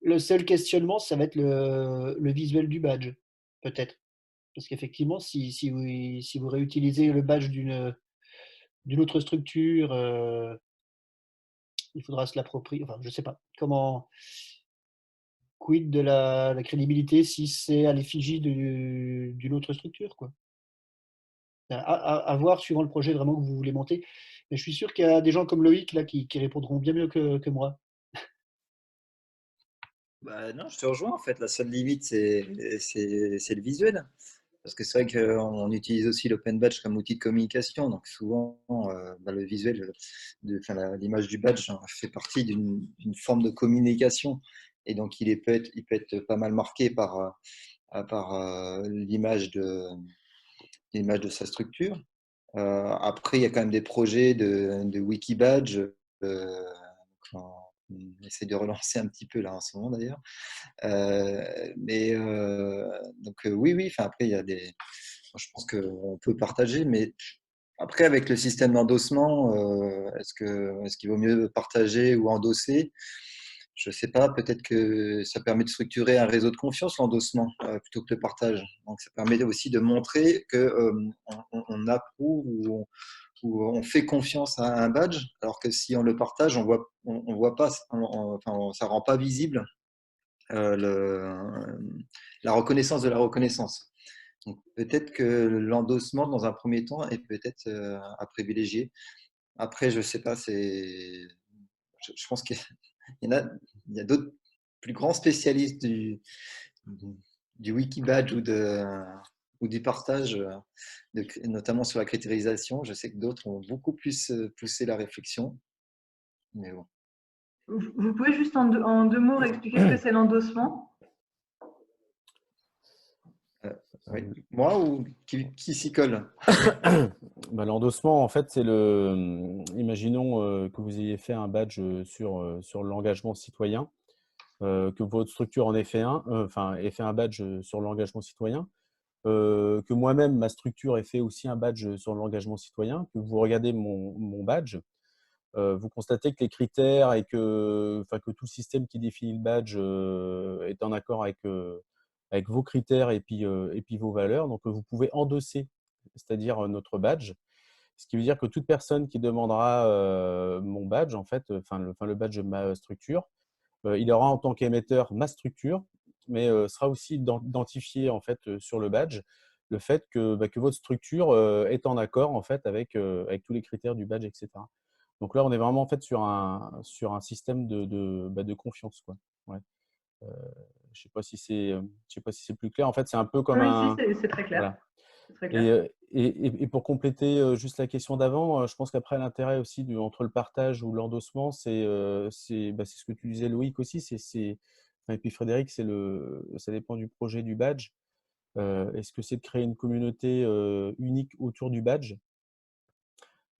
Le seul questionnement, ça va être le visuel du badge, peut-être. Parce qu'effectivement, si vous réutilisez le badge d'une autre structure, il faudra se l'approprier. Enfin, je sais pas. Quid de la crédibilité si c'est à l'effigie d'une autre structure, quoi. À voir suivant le projet vraiment que vous voulez monter. Mais je suis sûr qu'il y a des gens comme Loïc là qui répondront bien mieux que moi. Bah, non, je te rejoins en fait. La seule limite, c'est le visuel. Parce que c'est vrai qu'on utilise aussi l'Open Badge comme outil de communication. Donc souvent, bah, le visuel, l'image du badge fait partie d'une forme de communication. Et donc il peut être pas mal marqué par l'image de sa structure. Après, il y a quand même des projets de Wikibadge. On essaie de relancer un petit peu là en ce moment d'ailleurs. Oui, oui. Enfin, après, il y a des. Je pense qu'on peut partager, mais après, avec le système d'endossement, est-ce qu'il vaut mieux partager ou endosser? Je ne sais pas. Peut-être que ça permet de structurer un réseau de confiance, l'endossement, plutôt que le partage. Donc, ça permet aussi de montrer que on approuve ou on fait confiance à un badge, alors que si on le partage, on voit pas, ça rend pas visible la reconnaissance de la reconnaissance. Donc peut-être que l'endossement dans un premier temps est peut-être à privilégier. Après, je sais pas, je pense qu'il y en a, il y a d'autres plus grands spécialistes du Wikibadge ou du partage, notamment sur la critérisation. Je sais que d'autres ont beaucoup plus poussé la réflexion. Mais bon. Vous pouvez juste en deux mots expliquer ce que c'est l'endossement? Oui. Moi ou qui s'y colle? Bah, l'endossement, en fait, c'est imaginons que vous ayez fait un badge sur l'engagement citoyen, que votre structure en ait fait ait fait un badge sur l'engagement citoyen, que moi-même, ma structure ait fait aussi un badge sur l'engagement citoyen, que vous regardez mon badge, vous constatez que les critères et que tout le système qui définit le badge est en accord avec vos critères et puis vos valeurs. Donc, vous pouvez endosser, c'est-à-dire notre badge. Ce qui veut dire que toute personne qui demandera mon badge, en fait, le badge de ma structure, il aura en tant qu'émetteur ma structure, mais sera aussi identifié en fait sur le badge le fait que votre structure est en accord en fait avec tous les critères du badge, etc. Donc là, on est vraiment en fait sur un système de confiance, quoi. Ouais. Je sais pas si c'est plus clair. En fait, c'est un peu comme Oui, un. si, c'est très clair. Voilà. C'est très clair. Et pour compléter juste la question d'avant, je pense qu'après l'intérêt aussi entre le partage ou l'endossement, c'est ce que tu disais Loïc aussi, et puis Frédéric, ça dépend du projet du badge. Est-ce que c'est de créer une communauté unique autour du badge?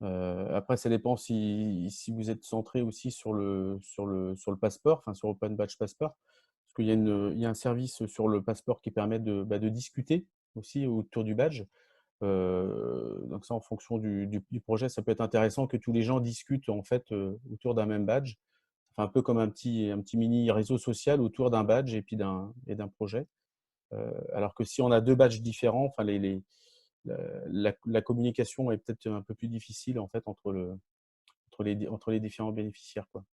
Après, ça dépend si vous êtes centré aussi sur le passeport, enfin sur Open Badge Passport, parce qu'il y a un service sur le passeport qui permet de discuter aussi autour du badge. Donc ça, en fonction du projet, ça peut être intéressant que tous les gens discutent en fait autour d'un même badge. Enfin, un peu comme un petit mini réseau social autour d'un badge et puis d'un projet. Alors que si on a deux badges différents, enfin la communication est peut-être un peu plus difficile en fait entre les différents bénéficiaires, quoi.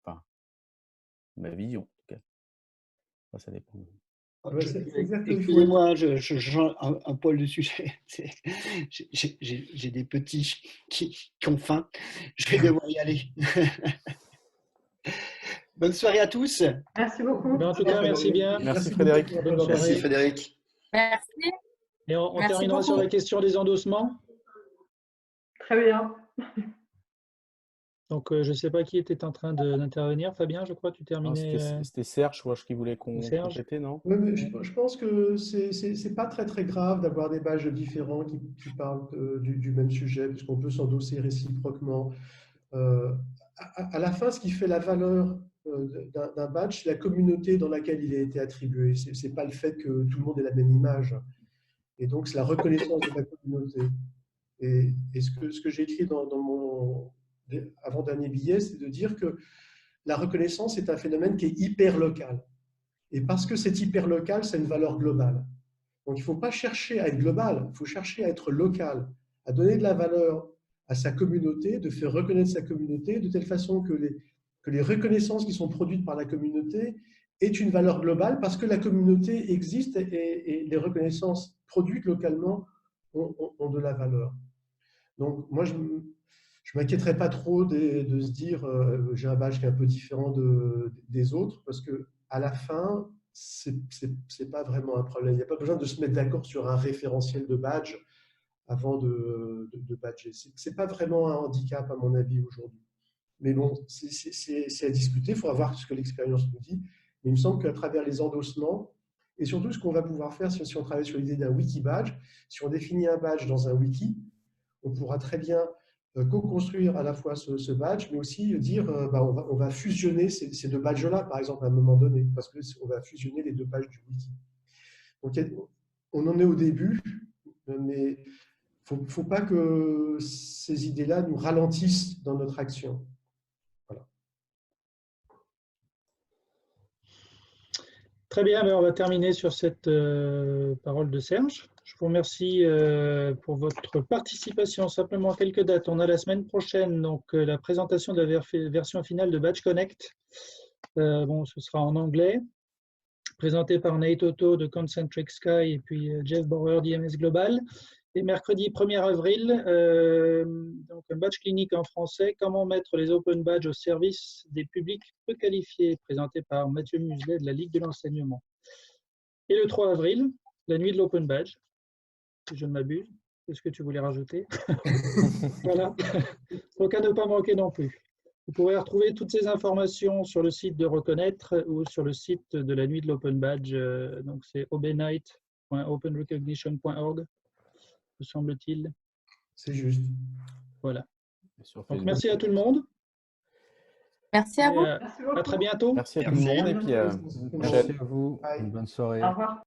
Enfin, ma vision en tout cas. Enfin, ça dépend. Ouais, c'est exact, il faut Excusez-moi, je change un poil de sujet. J'ai des petits qui ont faim. Je vais devoir y aller. Bonne soirée à tous. Merci beaucoup. Mais en tout cas, merci bien. Merci, Frédéric. beaucoup. Bonne Merci soirée. Frédéric. Merci. Et on Merci terminera beaucoup. sur la question des endossements. Très bien. Donc, je ne sais pas qui était en train d'intervenir. Fabien, je crois que tu Non, terminais. C'était Serge, je crois, qui voulait Serge. compléter, non? Oui, mais je pense que c'est pas très très grave d'avoir des badges différents qui parlent du même sujet, puisqu'on peut s'endosser réciproquement. À la fin, ce qui fait la valeur d'un badge, c'est la communauté dans laquelle il a été attribué. C'est pas le fait que tout le monde ait la même image. Et donc, c'est la reconnaissance de la communauté. Et ce que j'ai écrit dans mon avant-dernier billet, c'est de dire que la reconnaissance est un phénomène qui est hyper local. Et parce que c'est hyper local, c'est une valeur globale. Donc, il ne faut pas chercher à être global, il faut chercher à être local, à donner de la valeur à sa communauté, de faire reconnaître sa communauté, de telle façon que les reconnaissances qui sont produites par la communauté aient une valeur globale, parce que la communauté existe et les reconnaissances produites localement ont de la valeur. Donc, moi, je ne m'inquiéterais pas trop de se dire j'ai un badge qui est un peu différent des autres, parce que à la fin, c'est pas vraiment un problème. Il n'y a pas besoin de se mettre d'accord sur un référentiel de badge avant de badger. C'est pas vraiment un handicap, à mon avis, aujourd'hui. Mais bon, c'est à discuter. Il faudra voir ce que l'expérience nous dit. Mais il me semble qu'à travers les endossements, et surtout ce qu'on va pouvoir faire si on travaille sur l'idée d'un wiki badge, si on définit un badge dans un wiki, on pourra très bien co-construire à la fois ce badge, mais aussi dire on va fusionner ces deux badges-là, par exemple, à un moment donné, parce qu'on va fusionner les deux pages du wiki. Donc, on en est au début, mais il ne faut pas que ces idées-là nous ralentissent dans notre action. Voilà. Très bien, on va terminer sur cette parole de Serge. Je vous remercie pour votre participation. Simplement quelques dates. On a la semaine prochaine donc la présentation de la version finale de Badge Connect. Ce sera en anglais, présenté par Nate Otto de Concentric Sky et puis Jeff Bauer d'IMS Global. Et mercredi 1er avril, donc un badge clinique en français, comment mettre les open badges au service des publics peu qualifiés, présenté par Mathieu Muselet de la Ligue de l'enseignement. Et le 3 avril, la nuit de l'open badge, si je ne m'abuse. Est-ce que tu voulais rajouter? Voilà, donc à ne pas manquer non plus. Vous pourrez retrouver toutes ces informations sur le site de Reconnaître ou sur le site de la nuit de l'open badge. Donc c'est obnight.openrecognition.org. me semble-t-il. C'est juste. Voilà. Donc, merci à tout le monde. Merci à vous. Merci beaucoup. À très bientôt. Merci à tout le monde et puis Merci. à une prochaine. Merci à vous. Bye. Une bonne soirée. Au revoir.